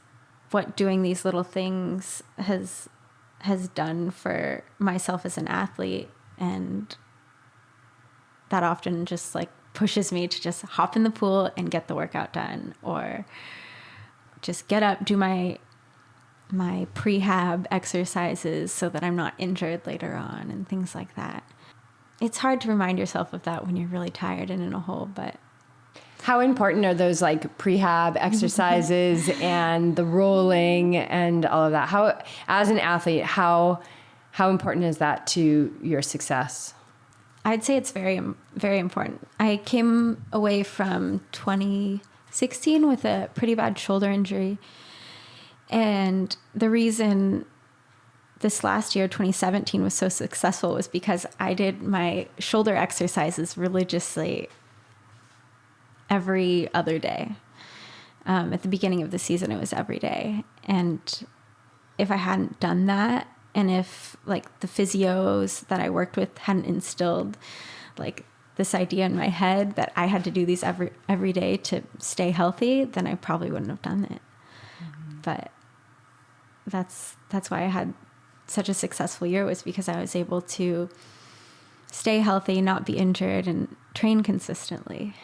what doing these little things has done for myself as an athlete, and that often just like pushes me to just hop in the pool and get the workout done, or just get up, do my prehab exercises so that I'm not injured later on and things like that. It's hard to remind yourself of that when you're really tired and in a hole, but how important are those like prehab exercises and the rolling and all of that? How, as an athlete, how important is that to your success? I'd say it's very, very important. I came away from 2016 with a pretty bad shoulder injury. And the reason this last year, 2017, was so successful was because I did my shoulder exercises religiously every other day. At the beginning of the season, it was every day. And if I hadn't done that, and if like the physios that I worked with hadn't instilled like this idea in my head that I had to do these every day to stay healthy, then I probably wouldn't have done it. Mm-hmm. But that's why I had such a successful year, was because I was able to stay healthy, not be injured, and train consistently.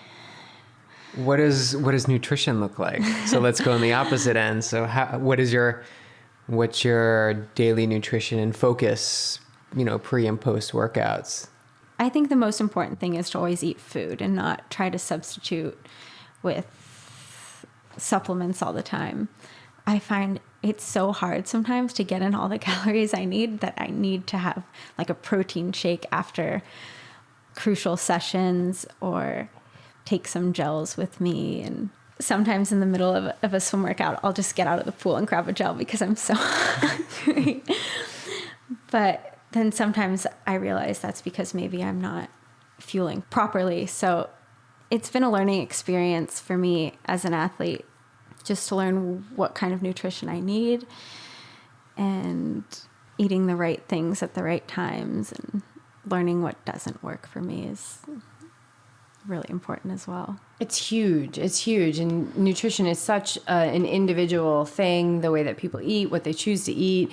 What does nutrition look like? So let's go on the opposite end. So what's your daily nutrition and focus, pre and post workouts? I think the most important thing is to always eat food and not try to substitute with supplements all the time. I find it's so hard sometimes to get in all the calories I need that I need to have like a protein shake after crucial sessions or take some gels with me. And sometimes in the middle of a swim workout, I'll just get out of the pool and grab a gel because I'm so hungry. But then sometimes I realize that's because maybe I'm not fueling properly. So it's been a learning experience for me as an athlete, just to learn what kind of nutrition I need and eating the right things at the right times and learning what doesn't work for me is really important as well. It's huge. It's huge. And nutrition is such an individual thing, the way that people eat, what they choose to eat,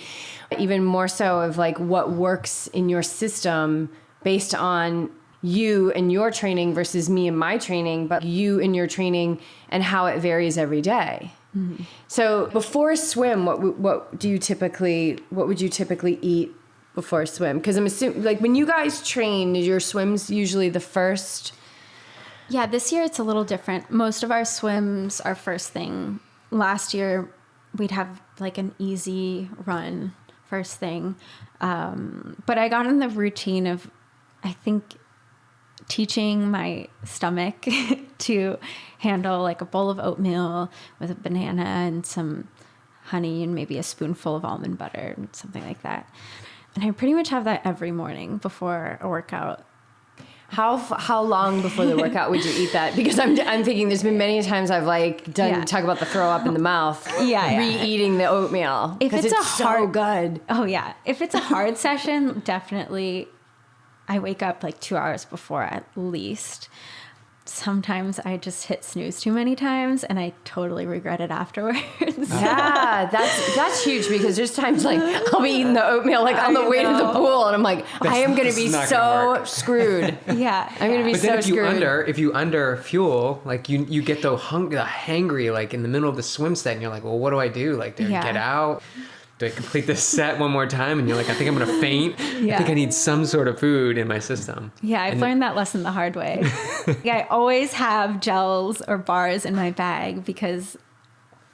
even more so of like what works in your system based on you and your training versus me and my training, but you and your training and how it varies every day. Mm-hmm. So before a swim, what would you typically eat before a swim? Because I'm assuming, like, when you guys train, your swim's usually the first. Yeah, this year it's a little different. Most of our swims are first thing. Last year we'd have like an easy run first thing. But I got in the routine of, I think, teaching my stomach to handle like a bowl of oatmeal with a banana and some honey and maybe a spoonful of almond butter and something like that. And I pretty much have that every morning before a workout. How long before the workout would you eat that? Because I'm thinking there's been many times I've like done talk about the throw up in the mouth. Re-eating the oatmeal. If it's so good. Oh yeah. If it's a hard session, definitely I wake up like 2 hours before at least. Sometimes I just hit snooze too many times and I totally regret it afterwards. Yeah, that's huge because there's times like I'll be eating the oatmeal like on the way to the pool and I'm like, I am going to be so screwed. Yeah. I'm going to be so screwed. If you under fuel, like you get the hangry like in the middle of the swim set and you're like, well, what do I do? Like, do I get out? Do I complete this set one more time? And you're like, I think I'm going to faint. I think I need some sort of food in my system. Yeah, I've learned that lesson the hard way. I always have gels or bars in my bag because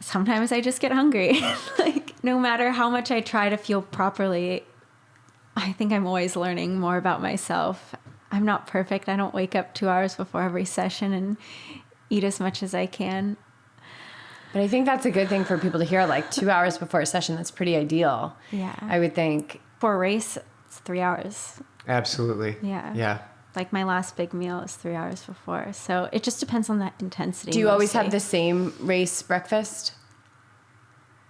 sometimes I just get hungry. Like, no matter how much I try to fuel properly, I think I'm always learning more about myself. I'm not perfect. I don't wake up 2 hours before every session and eat as much as I can. But I think that's a good thing for people to hear, like 2 hours before a session. That's pretty ideal. Yeah. I would think. For a race, it's 3 hours. Absolutely. Yeah. Like my last big meal is 3 hours before. So it just depends on that intensity. Do you always have the same race breakfast?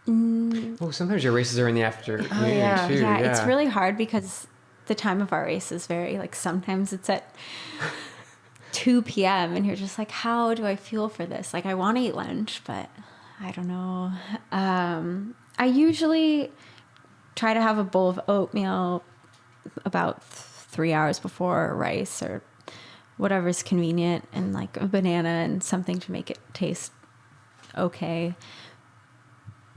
Well, sometimes your races are in the afternoon too. Yeah, it's really hard because the time of our race is very, like, sometimes it's at 2 p.m. and you're just like, how do I fuel for this? Like, I want to eat lunch, but I don't know. I usually try to have a bowl of oatmeal about 3 hours before rice or whatever's convenient, and like a banana and something to make it taste okay.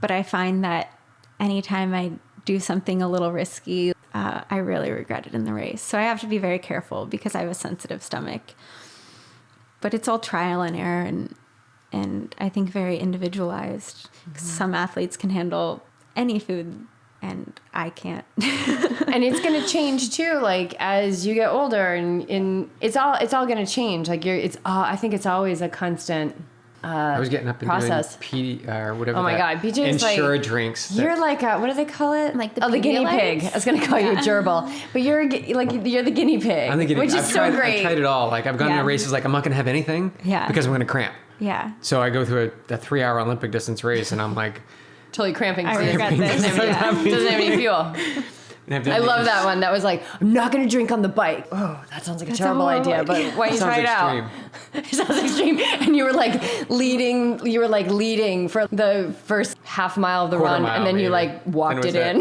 But I find that anytime I do something a little risky, I really regret it in the race. So I have to be very careful because I have a sensitive stomach. But it's all trial and error and I think very individualized. Mm-hmm. Some athletes can handle any food and I can't. And it's going to change too, like as you get older and it's all going to change. Like I think it's always a constant I was getting up and process. Doing or whatever. Oh my God, BJ is Ensure drinks. You're like what do they call it? Like the guinea pig. I was going to call you a gerbil, but you're the guinea pig. I'm the guinea pig. Which is so great. I've tried it all. Like I've gone to races like I'm not going to have anything. Because I'm going to cramp. Yeah. So I go through a 3-hour Olympic distance race and I'm like totally cramping. I regret this. Doesn't have any fuel. I love that one. That was like, I'm not going to drink on the bike. Oh, that sounds like a terrible idea, but why don't you try it out? It sounds extreme. And you were like leading for the first half mile of the run, and then you like walked it in.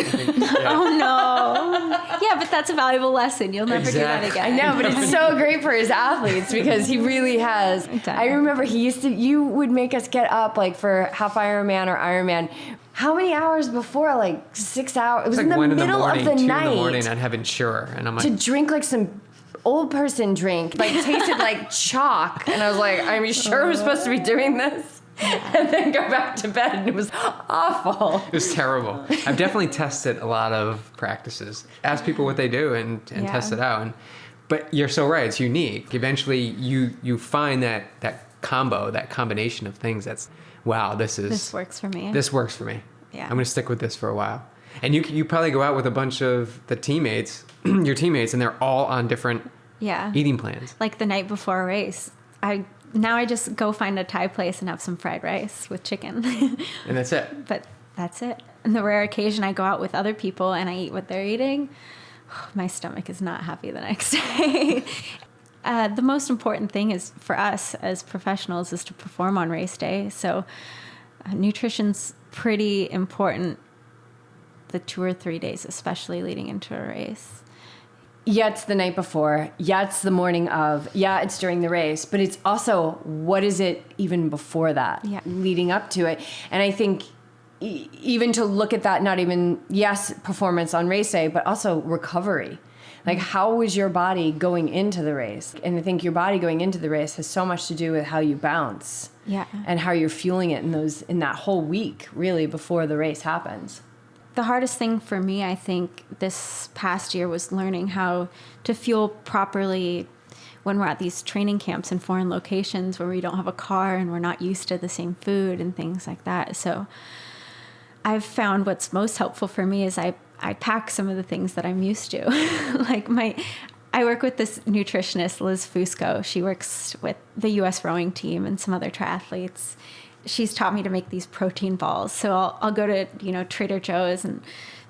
Oh no. Yeah, but that's a valuable lesson. You'll never do that again. I know, but it's so great for his athletes because he really has. Exactly. I remember you would make us get up like for half Ironman or Ironman. How many hours before? Like 6 hours. It was like in the middle of the night. 2 in the morning, I'd have Ensure, and I'm like to drink like some old person drink. Like, tasted like chalk. And I was like, I'm sure we're supposed to be doing this? And then go back to bed, and it was awful. It was terrible. I've definitely tested a lot of practices. Ask people what they do and test it out. But you're so right. It's unique. Eventually, you find that combo, that combination of things that's, wow, this works for me. This works for me. Yeah. I'm going to stick with this for a while. And you probably go out with a bunch of the teammates, your teammates, and they're all on different eating plans. Like the night before a race, I just go find a Thai place and have some fried rice with chicken. And that's it. But that's it. And the rare occasion I go out with other people and I eat what they're eating, my stomach is not happy the next day. The most important thing is for us as professionals is to perform on race day. So nutrition's pretty important the 2 or 3 days, especially leading into a race. Yeah, it's the night before. Yeah, it's the morning of. Yeah, it's during the race. But it's also, what is it even before that? Yeah. Leading up to it. And I think even to look at that, not even, yes, performance on race day, but also recovery. Like, how is your body going into the race? And I think your body going into the race has so much to do with how you bounce. Yeah. And how you're fueling it in that whole week, really, before the race happens. The hardest thing for me, I think, this past year was learning how to fuel properly when we're at these training camps in foreign locations where we don't have a car and we're not used to the same food and things like that. So I've found what's most helpful for me is I pack some of the things that I'm used to. I work with this nutritionist, Liz Fusco. She works with the U.S. rowing team and some other triathletes. She's taught me to make these protein balls. So I'll go to, Trader Joe's and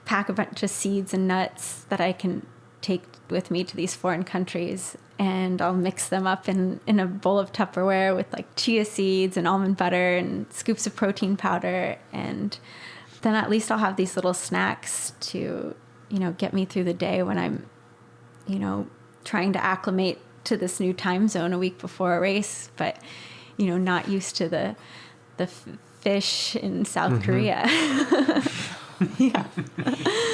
pack a bunch of seeds and nuts that I can take with me to these foreign countries. And I'll mix them up in a bowl of Tupperware with like chia seeds and almond butter and scoops of protein powder. And then at least I'll have these little snacks to, get me through the day when I'm, trying to acclimate to this new time zone a week before a race, but, not used to the fish in South Korea. Yeah.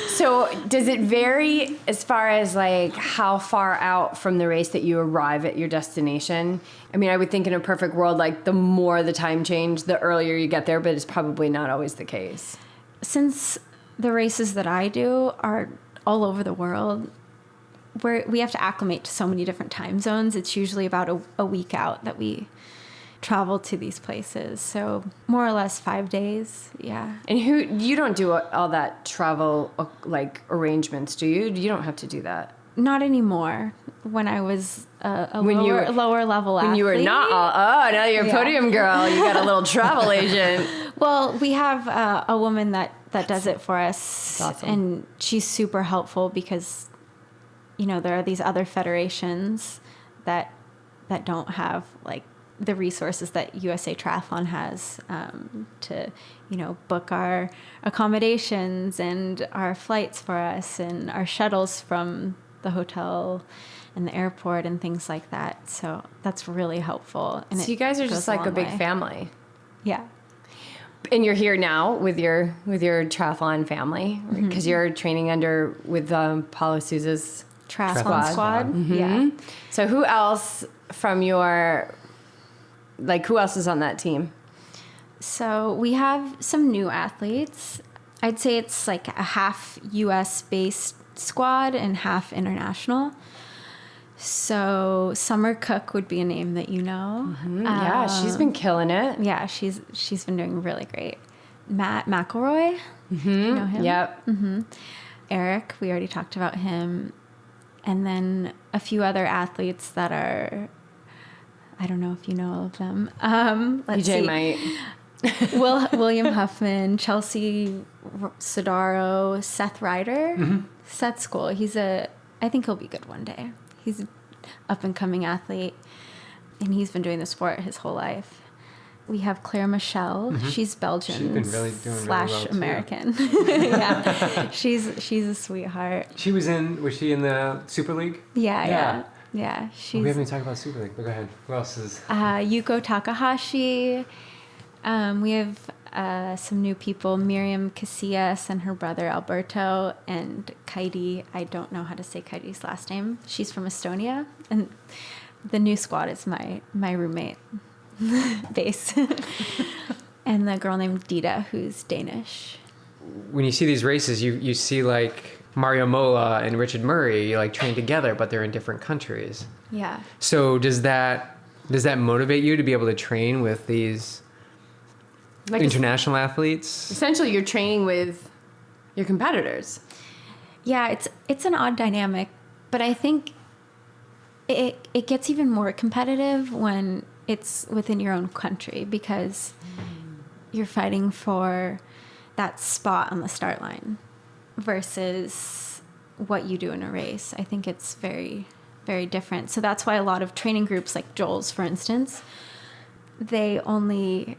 So does it vary as far as like how far out from the race that you arrive at your destination? I mean, I would think in a perfect world, like the more the time change, the earlier you get there, but it's probably not always the case. Since the races that I do are all over the world, where we have to acclimate to so many different time zones, it's usually about a week out that we travel to these places. So more or less 5 days. Yeah. And you don't do all that travel like arrangements, do you? You don't have to do that. Not anymore. When I was a lower level athlete. When you were not now you're a podium girl. You got a little travel agent. Well, we have a woman that does it for us. That's awesome. And she's super helpful because, there are these other federations that don't have like the resources that USA Triathlon has to, book our accommodations and our flights for us and our shuttles from the hotel and the airport and things like that. So that's really helpful. And so you guys are just like a big family. Yeah. And you're here now with your triathlon family because you're training with Paulo Sousa's Triathlon Squad. Mm-hmm. Yeah. So who else from who else is on that team? So we have some new athletes. I'd say it's like a half US based squad and half international. So Summer Cook would be a name that you know. Mm-hmm. Yeah, she's been killing it. Yeah, she's been doing really great. Matt McElroy, you know him? Yep. Mm-hmm. Eric, we already talked about him. And then a few other athletes that are, I don't know if you know all of them. Let's see. might. William Huffman, Chelsea Sodaro, Seth Ryder. Mm-hmm. Seth's cool. I think he'll be good one day. He's an up-and-coming athlete, and he's been doing the sport his whole life. We have Claire Michelle. Mm-hmm. She's Belgian. She's been really doing really well American. Yeah, she's a sweetheart. Was she in the Super League? Yeah. We haven't even talked about Super League, but go ahead. Who else is? Yuko Takahashi. We have some new people, Miriam Casillas and her brother Alberto, and Kaidi. I don't know how to say Kaidi's last name. She's from Estonia, and the new squad is my roommate base. And the girl named Dita, who's Danish. When you see these races, you see like Mario Mola and Richard Murray like train together, but they're in different countries. Yeah. So does that motivate you to be able to train with these Like international athletes? essentially, you're training with your competitors. Yeah, it's an odd dynamic, but I think it gets even more competitive when it's within your own country, because you're fighting for that spot on the start line versus what you do in a race. I think it's very, very different. So that's why a lot of training groups like Joel's, for instance, they only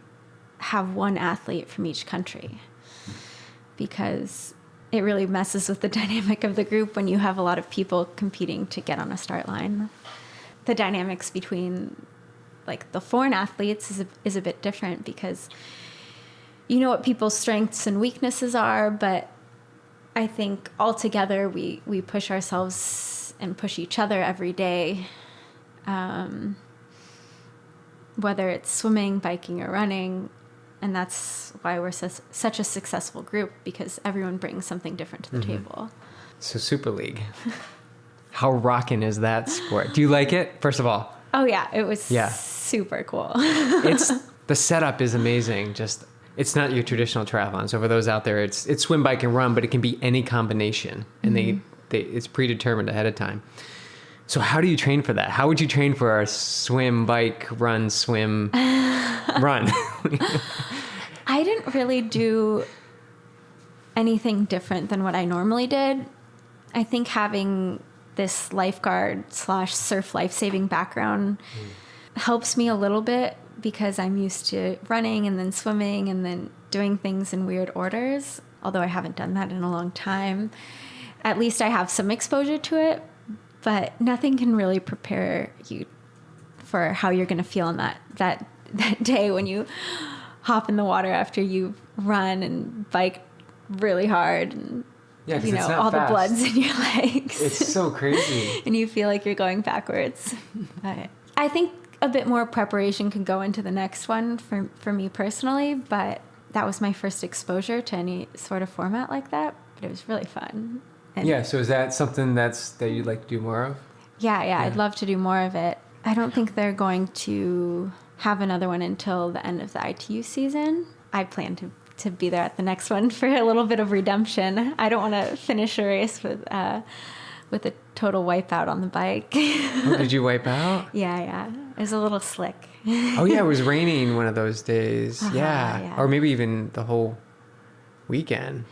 have one athlete from each country, because it really messes with the dynamic of the group when you have a lot of people competing to get on a start line. The dynamics between like the foreign athletes is a bit different, because you know what people's strengths and weaknesses are, but I think altogether we push ourselves and push each other every day, whether it's swimming, biking, or running. And that's why we're such a successful group, because everyone brings something different to the table. So Super League. How rockin' is that sport? Do you like it, first of all? Oh yeah, it was Yeah. super cool. The setup is amazing. Just, it's not your traditional triathlon. So for those out there, it's swim, bike, and run, but it can be any combination, and it's predetermined ahead of time. So how do you train for that? How would you train for a swim, bike, run, swim, run? I didn't really do anything different than what I normally did. I think having this lifeguard / surf life-saving background helps me a little bit, because I'm used to running and then swimming and then doing things in weird orders, although I haven't done that in a long time. At least I have some exposure to it, but nothing can really prepare you for how you're going to feel on that day when you hop in the water after you've run and biked really hard, and Yeah, 'cause you know, it's not all fast. the blood's in your legs. It's so crazy. And you feel like you're going backwards. But I think a bit more preparation could go into the next one for me personally, but that was my first exposure to any sort of format like that. But it was really fun. And Yeah, so is that something that you'd like to do more of? yeah, I'd love to do more of it. I don't think they're going to have another one until the end of the ITU season. I plan to be there at the next one for a little bit of redemption. I don't want to finish a race with a total wipeout on the bike. Oh, did you wipe out? Yeah. It was a little slick. Oh yeah, it was raining one of those days. Yeah. yeah. Or maybe even the whole weekend.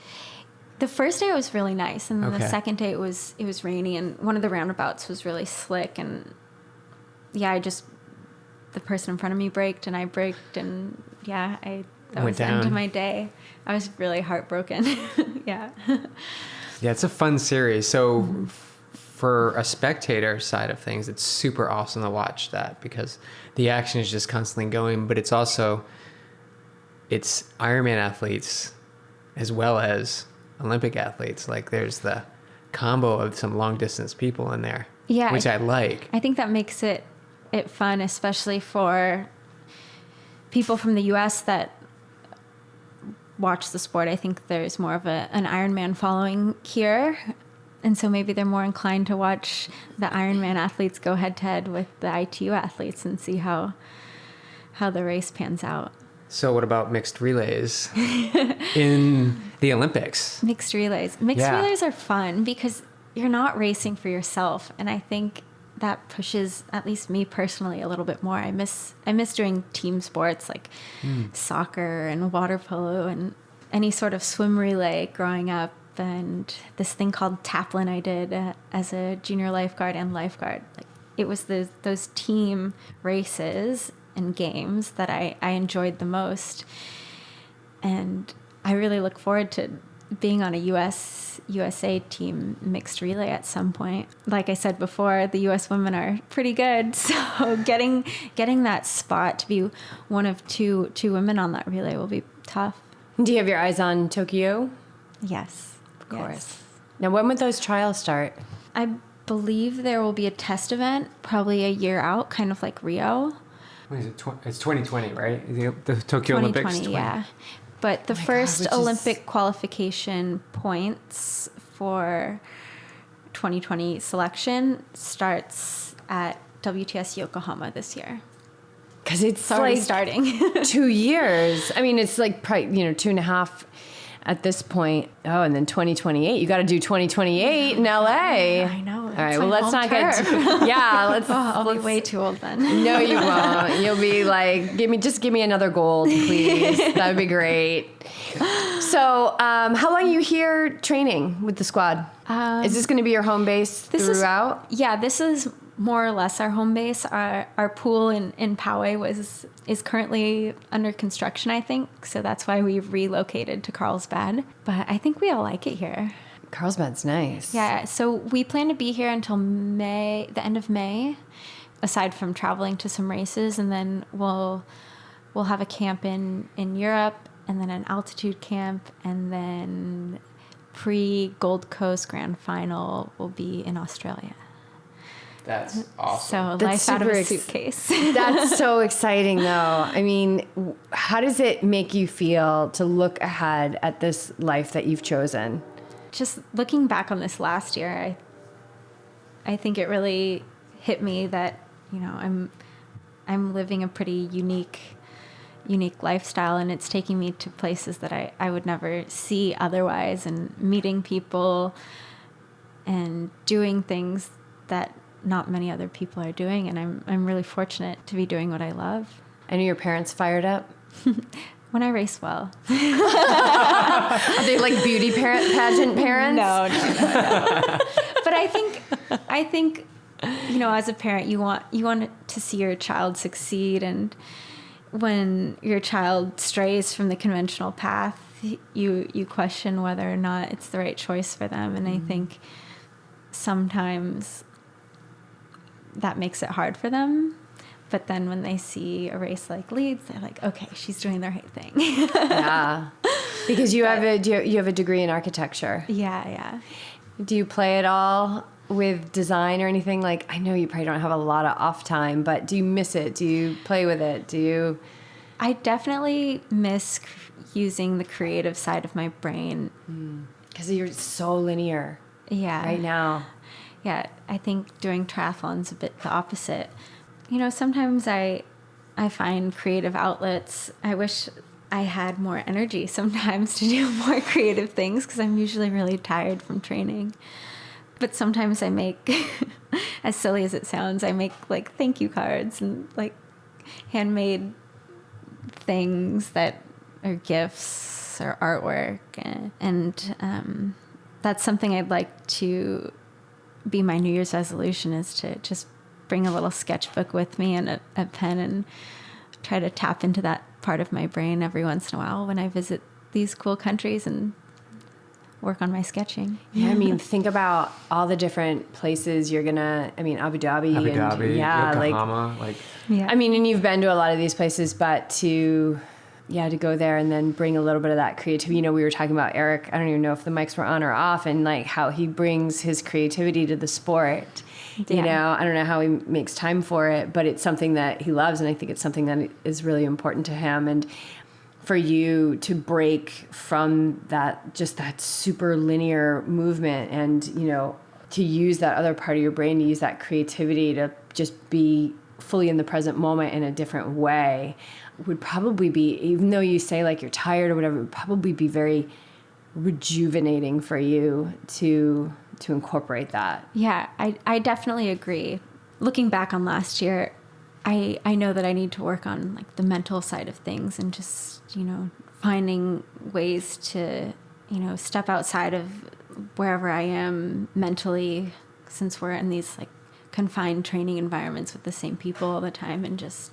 The first day it was really nice, and then Okay. the second day it was rainy, and one of the roundabouts was really slick, and yeah, the person in front of me braked, and I braked, and yeah, that Went was the end of down. my day. I was really heartbroken. Yeah. Yeah, it's a fun series. So for a spectator side of things, it's super awesome to watch that, because the action is just constantly going, but it's Ironman athletes as well as Olympic athletes. Like there's the combo of some long distance people in there, Yeah, which I like. I think that makes it fun, especially for people from the U.S. that watch the sport. I think there's more of an Ironman following here, and so maybe they're more inclined to watch the Ironman athletes go head to head with the ITU athletes and see how the race pans out. So what about mixed relays in the Olympics? Mixed relays are fun because you're not racing for yourself, and I think that pushes at least me personally a little bit more. I miss doing team sports like soccer and water polo and any sort of swim relay growing up, and this thing called Taplin I did as a junior lifeguard and lifeguard. Like it was those team races and games that I enjoyed the most, and I really look forward to being on a USA team mixed relay at some point. Like I said before, the US women are pretty good, so getting that spot to be one of two women on that relay will be tough. Do you have your eyes on Tokyo? Yes. Of course. Now, when would those trials start? I believe there will be a test event probably a year out, kind of like Rio. What is it? It's 2020, right? The Tokyo Olympics. 2020, yeah. But the first Olympic qualification points for 2020 selection starts at WTS Yokohama this year. Because it's already like starting. 2 years. I mean, it's like, 2.5 at this point. Oh, and then 2028. You got to do 2028 in LA. I know. All right. Well, let's not get. I'll be way too old then. No, you won't. You'll be like, give me another gold, please. That would be great. So, how long are you here training with the squad? Is this going to be your home base throughout? This is more or less our home base. Our pool in Poway is currently under construction, I think. So that's why we've relocated to Carlsbad. But I think we all like it here. Carlsbad's nice. Yeah. So we plan to be here until the end of May, aside from traveling to some races, and then we'll have a camp in Europe, and then an altitude camp, and then pre-Gold Coast Grand Final will be in Australia. That's awesome. So life out of a suitcase. That's so exciting, though. I mean, how does it make you feel to look ahead at this life that you've chosen? Just looking back on this last year, I think it really hit me that, I'm living a pretty unique lifestyle, and it's taking me to places that I would never see otherwise, and meeting people and doing things that not many other people are doing, and I'm really fortunate to be doing what I love. And are your parents fired up? When I race well. Are they like beauty pageant parents? No. But I think as a parent, you want to see your child succeed, and when your child strays from the conventional path, you question whether or not it's the right choice for them, and I think sometimes that makes it hard for them. But then when they see a race like Leeds, they're like, okay, she's doing the right thing. Yeah. Because you have a degree in architecture. Yeah. Do you play at all with design or anything? Like, I know you probably don't have a lot of off time, but do you miss it? Do you play with it? I definitely miss using the creative side of my brain. Because you're so linear. Yeah. Right now. Yeah, I think doing triathlon's a bit the opposite. Sometimes I find creative outlets. I wish I had more energy sometimes to do more creative things, because I'm usually really tired from training. But sometimes I make, as silly as it sounds, I make like thank you cards and like handmade things that are gifts or artwork. And that's something I'd like to be my New Year's resolution, is to just bring a little sketchbook with me and a pen, and try to tap into that part of my brain every once in a while when I visit these cool countries and work on my sketching. Yeah, I mean, think about all the different places you're gonna. I mean, Abu Dhabi, Yokohama, Yeah. I mean, and you've been to a lot of these places, but to go there and then bring a little bit of that creativity. We were talking about Eric. I don't even know if the mics were on or off, and like how he brings his creativity to the sport. Yeah. I don't know how he makes time for it, but it's something that he loves, and I think it's something that is really important to him. And for you to break from that super linear movement, and to use that other part of your brain, to use that creativity to just be fully in the present moment in a different way, would probably be, even though you say like you're tired or whatever, it would probably be very rejuvenating for you to incorporate that. Yeah, I definitely agree. Looking back on last year, I know that I need to work on like the mental side of things, and just, finding ways to, step outside of wherever I am mentally, since we're in these like confined training environments with the same people all the time, and just,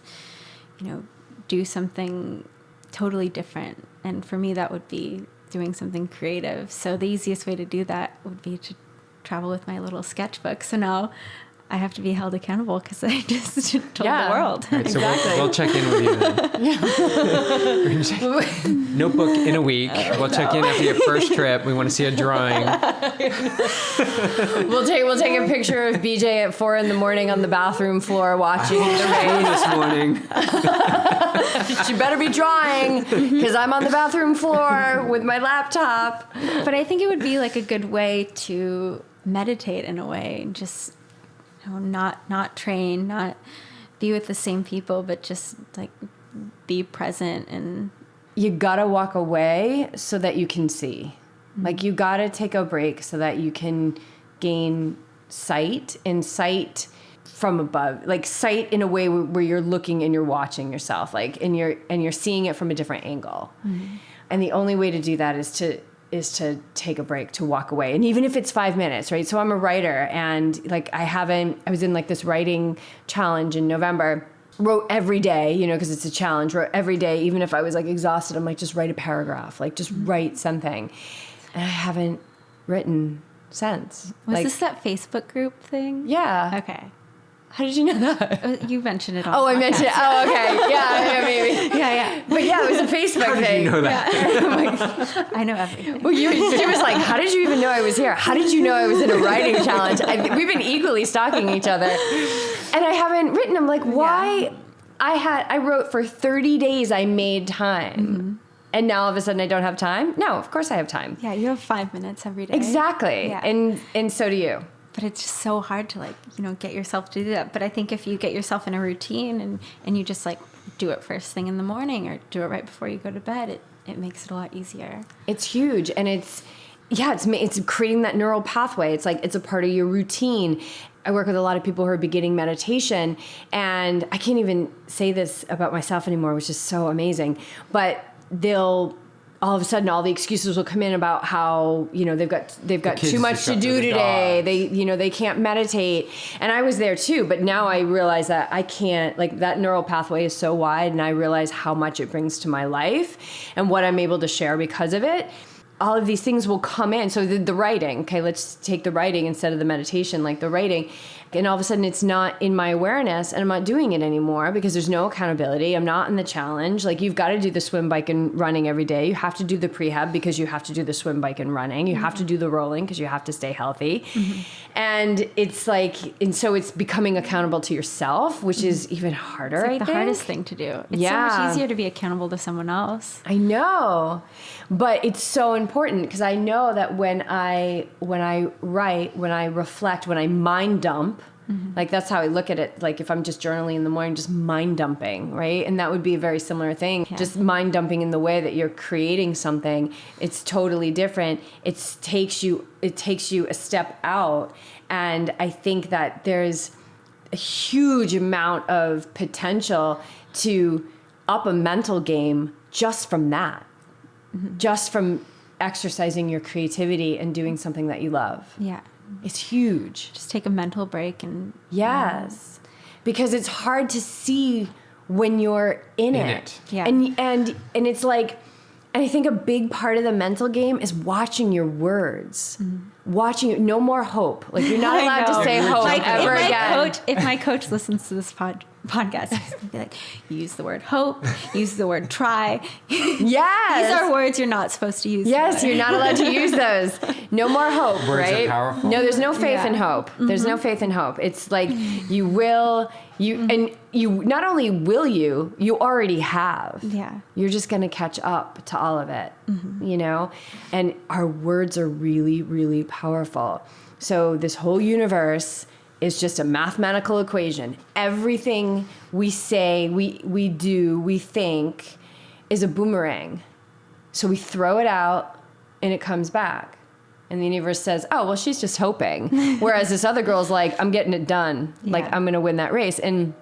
do something totally different. And for me, that would be doing something creative. So the easiest way to do that would be to travel with my little sketchbook. So now I have to be held accountable because I just told Yeah. the world. All right, so we'll check in with you then. Notebook in a week. We'll check in after your first trip. We want to see a drawing. We'll take a picture of BJ at 4 a.m. on the bathroom floor watching the race. This morning. She better be drawing because I'm on the bathroom floor with my laptop. But I think it would be like a good way to meditate in a way, and just not train, not be with the same people, but just like be present. And You gotta walk away so that you can see. Like you gotta take a break so that you can gain sight, and sight from above, like sight in a way where you're looking and you're watching yourself, like and you're seeing it from a different angle. And the only way to do that is to take a break, to walk away. And even if it's 5 minutes, right? So I'm a writer, and like I was in like this writing challenge in November, wrote every day, because it's a challenge, wrote every day. Even if I was like exhausted, I'm like, just write a paragraph, like just write something. And I haven't written since. was this that Facebook group thing? Yeah. Okay. How did you know that? You mentioned it on Oh, the I mentioned it. podcast. Oh, okay. Yeah, maybe. Yeah. But yeah, it was a Facebook How did thing. you know that? I know everything. Well, she was like, how did you even know I was here? How did you know I was in a writing challenge? We've been equally stalking each other. And I haven't written. I'm like, why? I wrote for 30 days. I made time. And now all of a sudden I don't have time? No, of course I have time. Yeah, you have 5 minutes every day. Exactly. Yeah. And so do you. But it's just so hard to get yourself to do that. But I think if you get yourself in a routine and you just like do it first thing in the morning or do it right before you go to bed, it makes it a lot easier. It's huge. And it's creating that neural pathway. It's like, it's a part of your routine. I work with a lot of people who are beginning meditation, and I can't even say this about myself anymore, which is so amazing, but they'll all of a sudden all the excuses will come in about how they've got kids too much to do today. They can't meditate, and I was there too. But now I realize that I can't. Like that neural pathway is so wide, and I realize how much it brings to my life and what I'm able to share because of it. All of these things will come in. So the writing, okay, let's take the writing instead of the meditation, like the writing. And all of a sudden it's not in my awareness, and I'm not doing it anymore because there's no accountability. I'm not in the challenge. Like you've got to do the swim, bike, and running every day. You have to do the prehab because you have to do the swim, bike, and running. You have to do the rolling because you have to stay healthy. And it's like, and so it's becoming accountable to yourself, which is even harder, It's like I the think. hardest thing to do. It's so Yeah. much easier to be accountable to someone else. I know, but it's so important because I know that when I write, when I reflect, when I mind dump, like that's how I look at it. Like if I'm just journaling in the morning, just mind dumping, right? And that would be a very similar thing. Yeah. Just mind dumping in the way that you're creating something. It's totally different. It takes you a step out, and I think that there's a huge amount of potential to up a mental game just from that. Just from exercising your creativity and doing something that you love. Yeah. It's huge. Just take a mental break and Yes. Because it's hard to see when you're in it. Yeah. And it's like, and I think a big part of the mental game is watching your words. Watching, no more hope. Like you're not I allowed to know. say hope ever again. If my coach listens to this podcast, he's going to be like, use the word hope, use the word try. Yes. These are words you're not supposed to use. Yes, you're not allowed to use those. No more hope, Words are right? powerful. No, there's no faith Yeah. in hope. There's no faith in hope. It's like and you not only will you already have. Yeah. You're just going to catch up to all of it, And our words are really, really powerful. So this whole universe is just a mathematical equation. Everything we say, we do, we think is a boomerang. So we throw it out and it comes back. And the universe says, oh, well, she's just hoping. Whereas this other girl's like, I'm getting it done. Yeah. Like, I'm going to win that race. And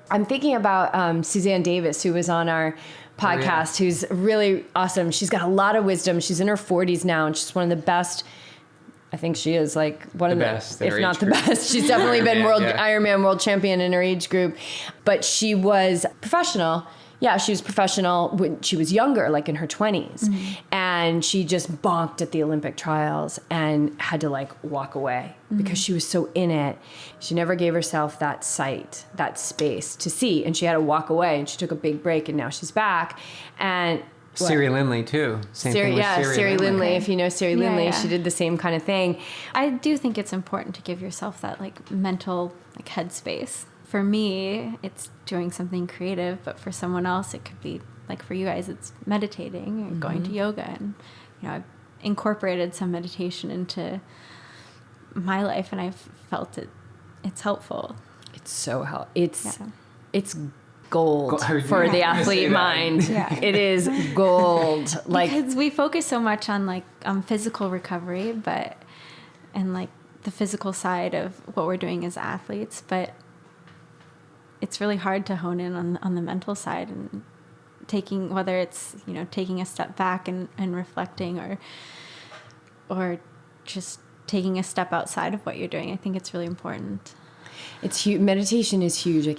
I'm thinking about Suzanne Davis, who was on our podcast, who's really awesome. She's got a lot of wisdom. She's in her 40s now, and she's one of the best. I think she is like one of the best in if her not age the group. best. She's definitely been Ironman, yeah. Ironman world champion in her age group. But she was professional, Yeah, she was professional when she was younger, like in her 20s. And she just bonked at the Olympic trials and had to like walk away because she was so in it. She never gave herself that sight, that space to see. And she had to walk away, and she took a big break, and now she's back. And Siri Lindley too. Same thing with Siri Lindley. Okay. If you know Siri Lindley, she did the same kind of thing. I do think it's important to give yourself that like mental like headspace. For me, it's doing something creative, but for someone else, it could be like for you guys, it's meditating or going to yoga. And, you know, I've incorporated some meditation into my life, and I've felt it's helpful. It's so helpful. It's gold I was for gonna the say athlete that. mind. Yeah. It is gold. Like, Because we focus so much on like physical recovery, and like the physical side of what we're doing as athletes, but it's really hard to hone in on the mental side, and taking, whether it's, you know, taking a step back and reflecting, or just taking a step outside of what you're doing. I think it's really important. it's huge. Meditation is huge. I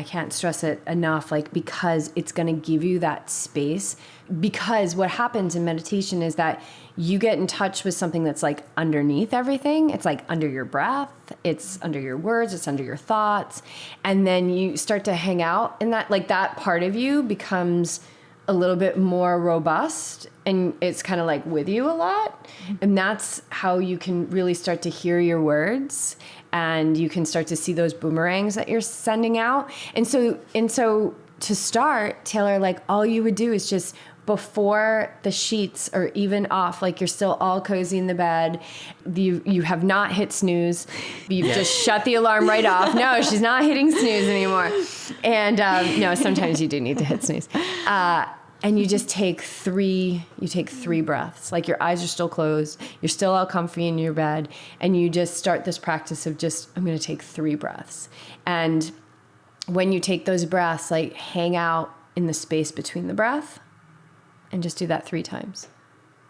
can't stress it enough. Like, because it's going to give you that space. Because what happens in meditation is that you get in touch with something that's like underneath everything. It's like under your breath. It's under your words. It's under your thoughts. And then you start to hang out in that, like that part of you becomes a little bit more robust, and it's kind of like with you a lot. And that's how you can really start to hear your words, and you can start to see those boomerangs that you're sending out. And so to start, Taylor, like all you would do is just before the sheets are even off, like you're still all cozy in the bed, you have not hit snooze, you've just shut the alarm right off. No, she's not hitting snooze anymore. And no, sometimes you do need to hit snooze. And you just take three breaths. Like your eyes are still closed, you're still all comfy in your bed, and you just start this practice of just, I'm going to take 3 breaths. And when you take those breaths, like hang out in the space between the breath, and just do that 3 times,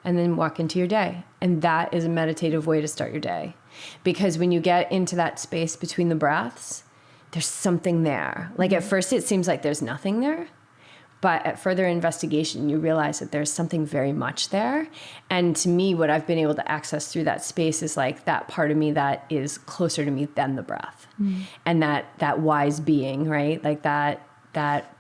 and then walk into your day. And that is a meditative way to start your day. Because when you get into that space between the breaths, there's something there. Like at first it seems like there's nothing there, but at further investigation, you realize that there's something very much there. And to me, what I've been able to access through that space is like that part of me that is closer to me than the breath. And that wise being, right? Like that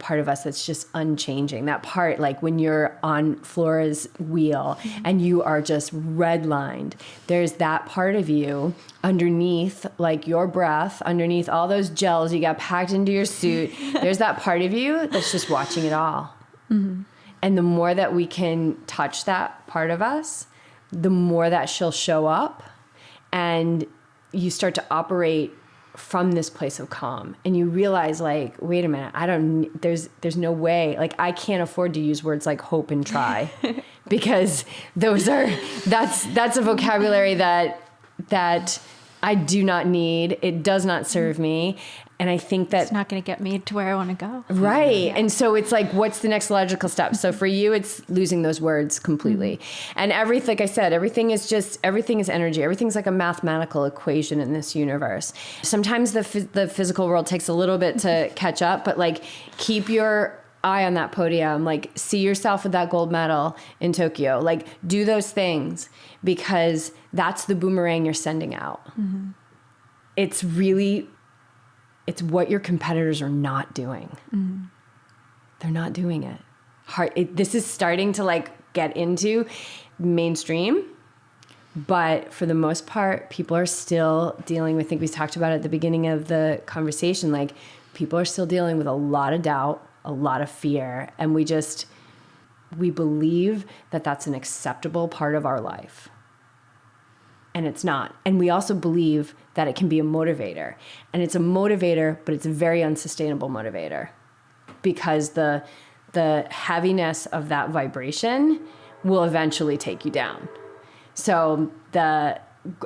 part of us that's just unchanging. That part, like when you're on Flora's wheel and you are just redlined, there's that part of you underneath, like your breath, underneath all those gels you got packed into your suit. There's that part of you that's just watching it all. And the more that we can touch that part of us, the more that she'll show up, and you start to operate from this place of calm, and you realize, like, wait a minute, there's no way, like I can't afford to use words like hope and try because that's a vocabulary that I do not need. It does not serve me. And I think that It's not going to get me to where I want to go. right. And so it's like, what's the next logical step? So for you, it's losing those words completely. And like I said, everything is energy. Everything's like a mathematical equation in this universe. Sometimes the physical world takes a little bit to catch up, but like keep your eye on that podium, like see yourself with that gold medal in Tokyo, like do those things, because that's the boomerang you're sending out. It's what your competitors are not doing. They're not doing it. This is starting to like get into mainstream, but for the most part, people are still dealing with, I think we talked about it at the beginning of the conversation, like people are still dealing with a lot of doubt, a lot of fear. And we believe that that's an acceptable part of our life. And it's not. And we also believe that it can be a motivator. And it's a motivator, but it's a very unsustainable motivator, because the heaviness of that vibration will eventually take you down. So the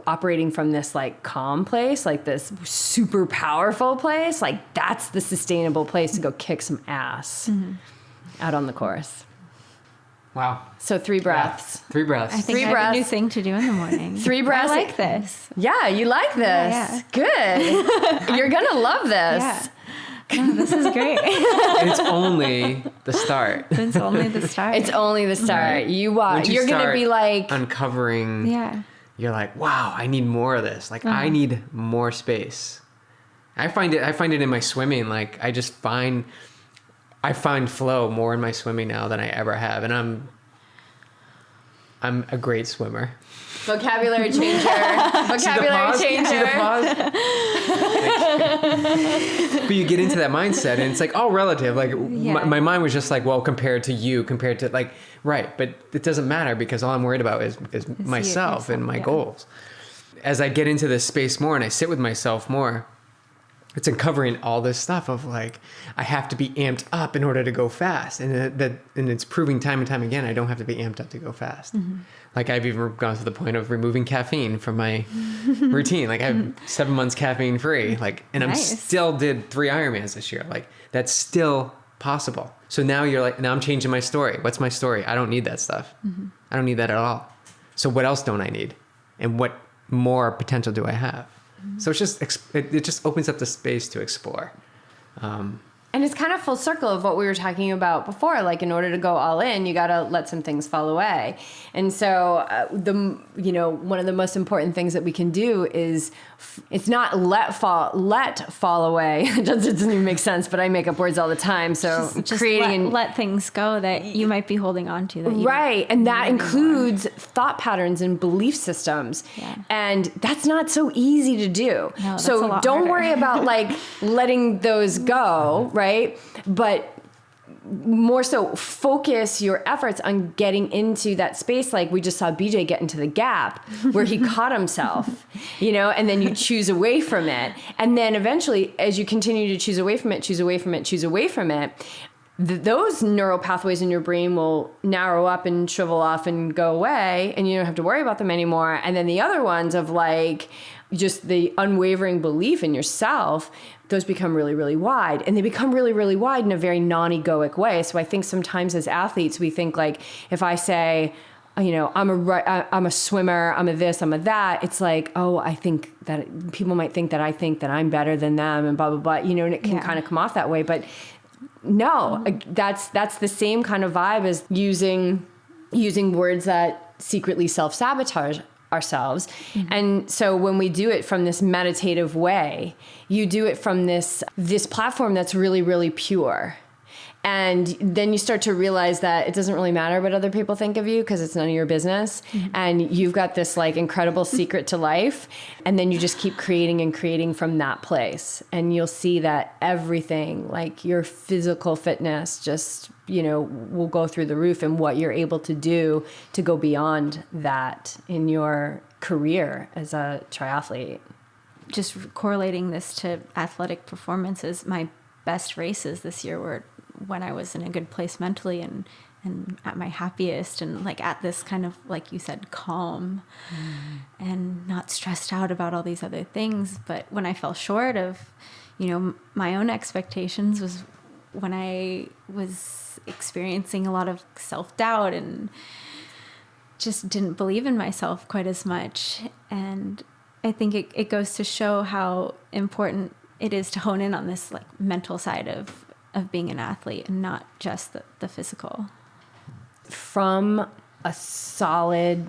operating from this like calm place, like this super powerful place, like that's the sustainable place to go kick some ass out on the course. Wow. So 3 breaths. Yeah. 3 breaths. I think I have a new thing to do in the morning. 3 breaths. I like this. Yeah, you like this. Yeah. Good. You're going to love this. Yeah. Oh, this is great. And it's only the start. It's only the start. It's only the start. Right. You watch. Once you You're going to start be like, uncovering. Yeah. You're like, wow, I need more of this. Like, I need more space. I find it in my swimming. Like, I find flow more in my swimming now than I ever have. And I'm a great swimmer. vocabulary changer. Vocabulary changer. See the pause? But you get into that mindset and it's like all relative. Like my mind was just like, well, compared to like, right. But it doesn't matter because all I'm worried about is myself and my goals. As I get into this space more and I sit with myself more, it's uncovering all this stuff of like, I have to be amped up in order to go fast. And it's proving time and time again, I don't have to be amped up to go fast. Mm-hmm. Like I've even gone to the point of removing caffeine from my routine. Like I have 7 months caffeine free. Like, and I'm still did 3 Ironmans this year. Like that's still possible. So now now I'm changing my story. What's my story? I don't need that stuff. Mm-hmm. I don't need that at all. So what else don't I need? And what more potential do I have? Mm-hmm. So it's just, it just opens up the space to explore. And it's kind of full circle of what we were talking about before. Like in order to go all in, you got to let some things fall away. And so one of the most important things that we can do is it's not let fall away. It doesn't even make sense, but I make up words all the time. So just let things go that you might be holding on to. Right. And that includes thought patterns and belief systems. Yeah. And that's not so easy to do. No, so don't worry about like letting those go. Right. But more so focus your efforts on getting into that space. Like we just saw BJ get into the gap where he caught himself, and then you choose away from it. And then eventually, as you continue to choose away from it, those neural pathways in your brain will narrow up and shrivel off and go away, and you don't have to worry about them anymore. And then the other ones of like just the unwavering belief in yourself, those become really, really wide. And they become really, really wide in a very non-egoic way. So I think sometimes as athletes, we think like, if I say, I'm a swimmer, I'm a this, I'm a that, it's like, oh, I think that people might think that I think that I'm better than them and blah, blah, blah, and it can kind of come off that way. But no, that's the same kind of vibe as using words that secretly self-sabotage ourselves. Mm-hmm. And so when we do it from this meditative way, you do it from this platform that's really, really pure. And then you start to realize that it doesn't really matter what other people think of you because it's none of your business. Mm-hmm. And you've got this like incredible secret to life. And then you just keep creating and creating from that place. And you'll see that everything, like your physical fitness, just, will go through the roof, and what you're able to do to go beyond that in your career as a triathlete. Just correlating this to athletic performances, my best races this year were when I was in a good place mentally and at my happiest and like at this kind of, like you said, calm and not stressed out about all these other things. But when I fell short of, my own expectations was when I was experiencing a lot of self-doubt and just didn't believe in myself quite as much. And I think it goes to show how important it is to hone in on this like mental side of being an athlete and not just the physical. From a solid,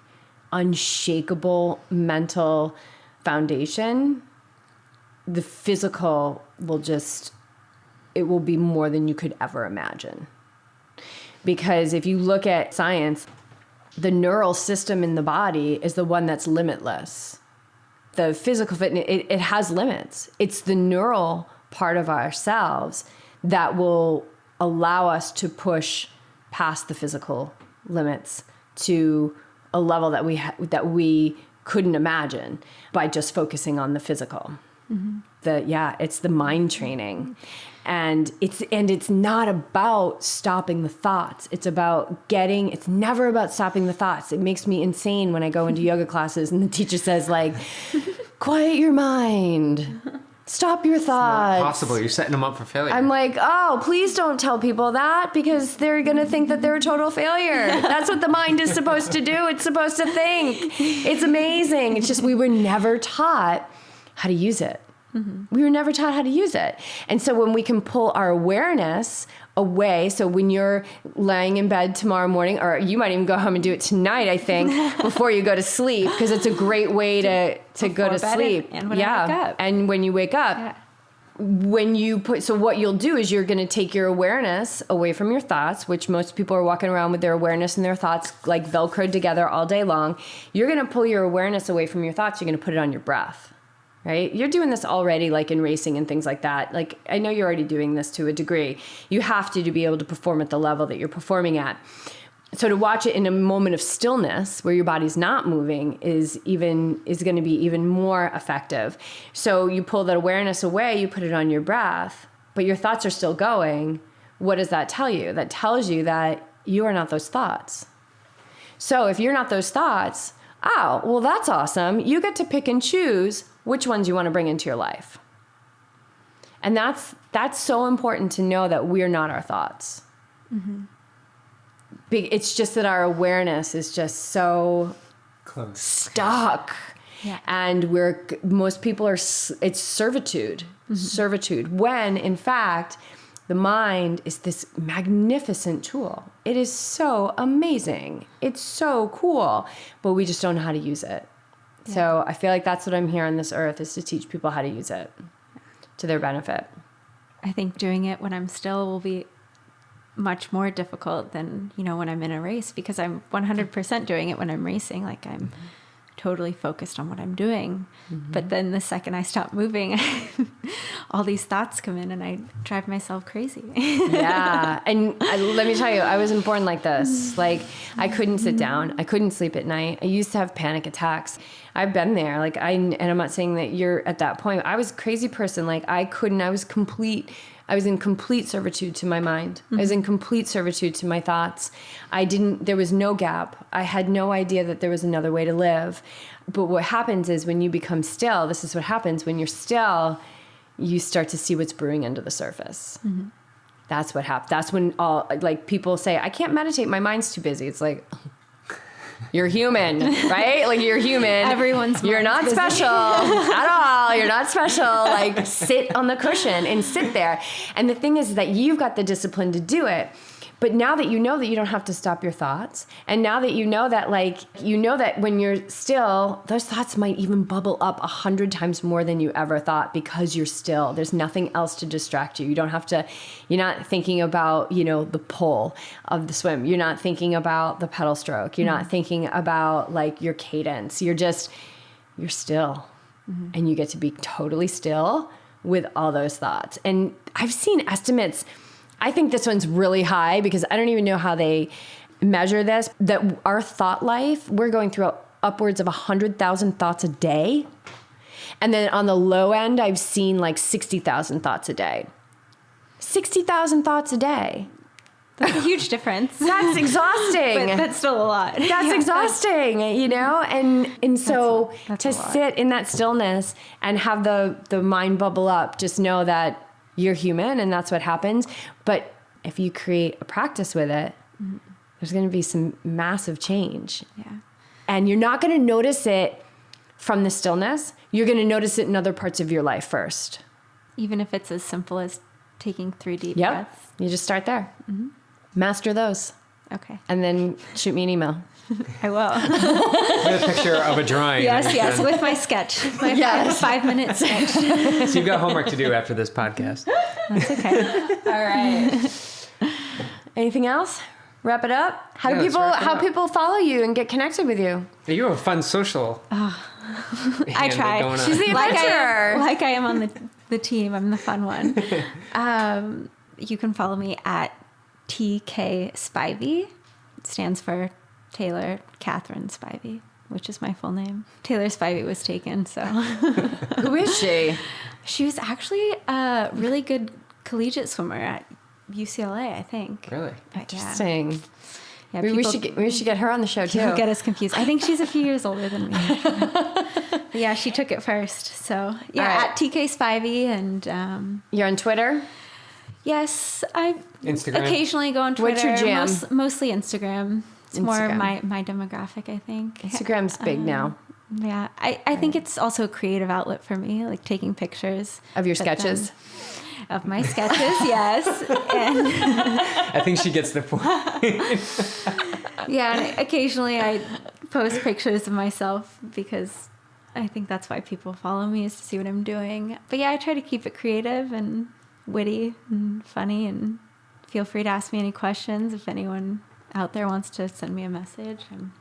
unshakable mental foundation, the physical it will be more than you could ever imagine. Because if you look at science, the neural system in the body is the one that's limitless. The physical fitness, it has limits. It's the neural part of ourselves that will allow us to push past the physical limits to a level that we couldn't imagine by just focusing on the physical. Mm-hmm. It's the mind training. And it's not about stopping the thoughts. It's never about stopping the thoughts. It makes me insane when I go into yoga classes and the teacher says like, quiet your mind. Stop your thoughts. It's not possible. You're setting them up for failure. I'm like, oh, please don't tell people that because they're going to think that they're a total failure. That's what the mind is supposed to do. It's supposed to think. It's amazing. It's just we were never taught how to use it. We were never taught how to use it. And so when we can pull our awareness away, so when you're lying in bed tomorrow morning, or you might even go home and do it tonight, I think, before you go to sleep, because it's a great way to go to sleep. And when I wake up. And when you wake up. Yeah. So what you'll do is you're going to take your awareness away from your thoughts, which most people are walking around with their awareness and their thoughts like Velcroed together all day long. You're going to pull your awareness away from your thoughts. You're going to put it on your breath, right? You're doing this already, like in racing and things like that. Like, I know you're already doing this to a degree. You have to be able to perform at the level that you're performing at. So to watch it in a moment of stillness where your body's not moving is going to be even more effective. So you pull that awareness away, you put it on your breath, but your thoughts are still going. What does that tell you? That tells you that you are not those thoughts. So if you're not those thoughts, oh, well, that's awesome. You get to pick and choose which ones you want to bring into your life. And that's so important to know that we're not our thoughts. Mm-hmm. It's just that our awareness is just so Close. stuck. Yeah. And most people it's servitude, servitude, when in fact, the mind is this magnificent tool. It is so amazing. It's so cool, but we just don't know how to use it. Yeah. So I feel like that's what I'm here on this earth, is to teach people how to use it to their benefit. I think doing it when I'm still will be much more difficult than, when I'm in a race, because I'm 100% doing it when I'm racing. Like, I'm totally focused on what I'm doing. Mm-hmm. But then the second I stop moving, all these thoughts come in and I drive myself crazy. Yeah. And let me tell you, I wasn't born like this. Like, I couldn't sit down. I couldn't sleep at night. I used to have panic attacks. I've been there. Like, and I'm not saying that you're at that point. I was a crazy person. Like, I was in complete servitude to my mind. I was in complete servitude to my thoughts. There was no gap. I had no idea that there was another way to live. But what happens is when you become still, this is what happens when you're still, you start to see what's brewing under the surface. Mm-hmm. That's what happens. That's when people say, I can't meditate. My mind's too busy. It's like, you're human, right? Like, you're human. You're not busy. Special at all. You're not special. Like, sit on the cushion and sit there. And the thing is that you've got the discipline to do it. But now that you know that you don't have to stop your thoughts, and now that you know that when you're still, those thoughts might even bubble up 100 times more than you ever thought, because you're still. There's nothing else to distract you. You don't have to, you're not thinking about, the pull of the swim. You're not thinking about the pedal stroke. You're not thinking about like your cadence. You're still. Mm-hmm. And you get to be totally still with all those thoughts. And I've seen estimates. I think this one's really high, because I don't even know how they measure this, that our thought life, we're going through upwards of 100,000 thoughts a day. And then on the low end, I've seen like 60,000 thoughts a day. 60,000 thoughts a day. That's a huge difference. That's exhausting. But that's still a lot. That's exhausting, And so to sit in that stillness and have the mind bubble up, just know that you're human and that's what happens. But if you create a practice with it, there's going to be some massive change. Yeah. And you're not going to notice it from the stillness. You're going to notice it in other parts of your life first. Even if it's as simple as taking 3 deep breaths. You just start there. Mm-hmm. Master those. Okay. And then shoot me an email. I will. With a picture of a drawing. Yes, with my sketch. My 5-minute sketch. So you've got homework to do after this podcast. That's okay. All right. Anything else? Wrap it up. How people follow you and get connected with you? You have a fun social. I try. She's the adventurer. Like I am on the team. I'm the fun one. You can follow me at TK Spivey. It stands for Taylor Catherine Spivey, which is my full name. Taylor Spivey was taken, so. Who is she? She was actually a really good collegiate swimmer at UCLA, I think. Really? Interesting. Yeah, we should get her on the show too. People get us confused. I think she's a few years older than me. But yeah, she took it first. So yeah, at TK Spivey, and you're on Twitter. Yes, I Instagram. Occasionally go on Twitter. What's your jam? Mostly Instagram. It's more my demographic, I think. Instagram's big now. Yeah, I think it's also a creative outlet for me, like taking pictures. Of your but sketches? then- Of my sketches, yes. And I think she gets the point. yeah, and occasionally I post pictures of myself because I think that's why people follow me, is to see what I'm doing. But yeah, I try to keep it creative and witty and funny, and feel free to ask me any questions if anyone out there wants to send me a message. I'm,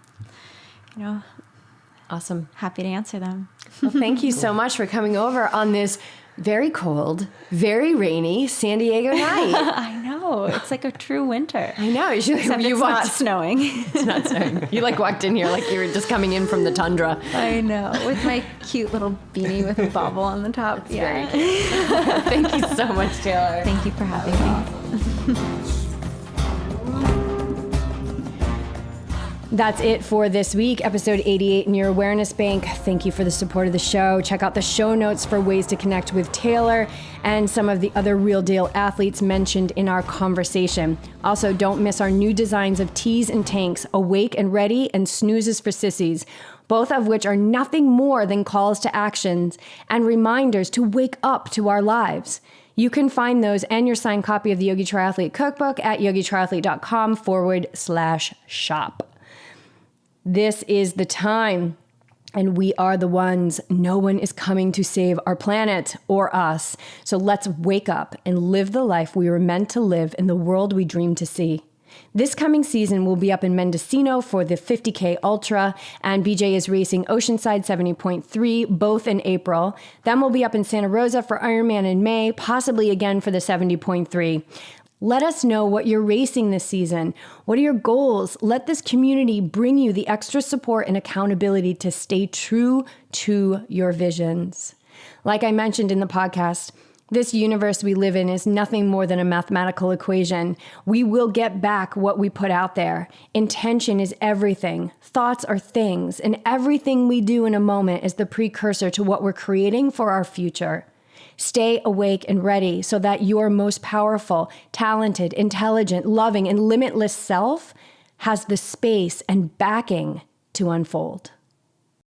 Awesome. happy to answer them. Well, thank you so much for coming over on this very cold, very rainy San Diego night. I know, it's like a true winter. I know. Except it's not snowing. It's not snowing. You like walked in here like you were just coming in from the tundra. I know, with my cute little beanie with a bobble on the top. Yeah. Thank you so much, Taylor. Thank you for having me. That's it for this week, episode 88 in your awareness bank. Thank you for the support of the show. Check out the show notes for ways to connect with Taylor and some of the other real deal athletes mentioned in our conversation. Also, don't miss our new designs of tees and tanks, Awake and Ready and Snoozes for Sissies, both of which are nothing more than calls to actions and reminders to wake up to our lives. You can find those and your signed copy of the Yogi Triathlete Cookbook at yogitriathlete.com/shop. This is the time, and we are the ones. No one is coming to save our planet or us. So let's wake up and live the life we were meant to live in the world we dream to see. This coming season, we'll be up in Mendocino for the 50K Ultra, and BJ is racing Oceanside 70.3, both in April. Then we'll be up in Santa Rosa for Ironman in May, possibly again for the 70.3. Let us know what you're racing this season. What are your goals? Let this community bring you the extra support and accountability to stay true to your visions. Like I mentioned in the podcast, this universe we live in is nothing more than a mathematical equation. We will get back what we put out there. Intention is everything. Thoughts are things, and everything we do in a moment is the precursor to what we're creating for our future. Stay awake and ready so that your most powerful, talented, intelligent, loving, and limitless self has the space and backing to unfold.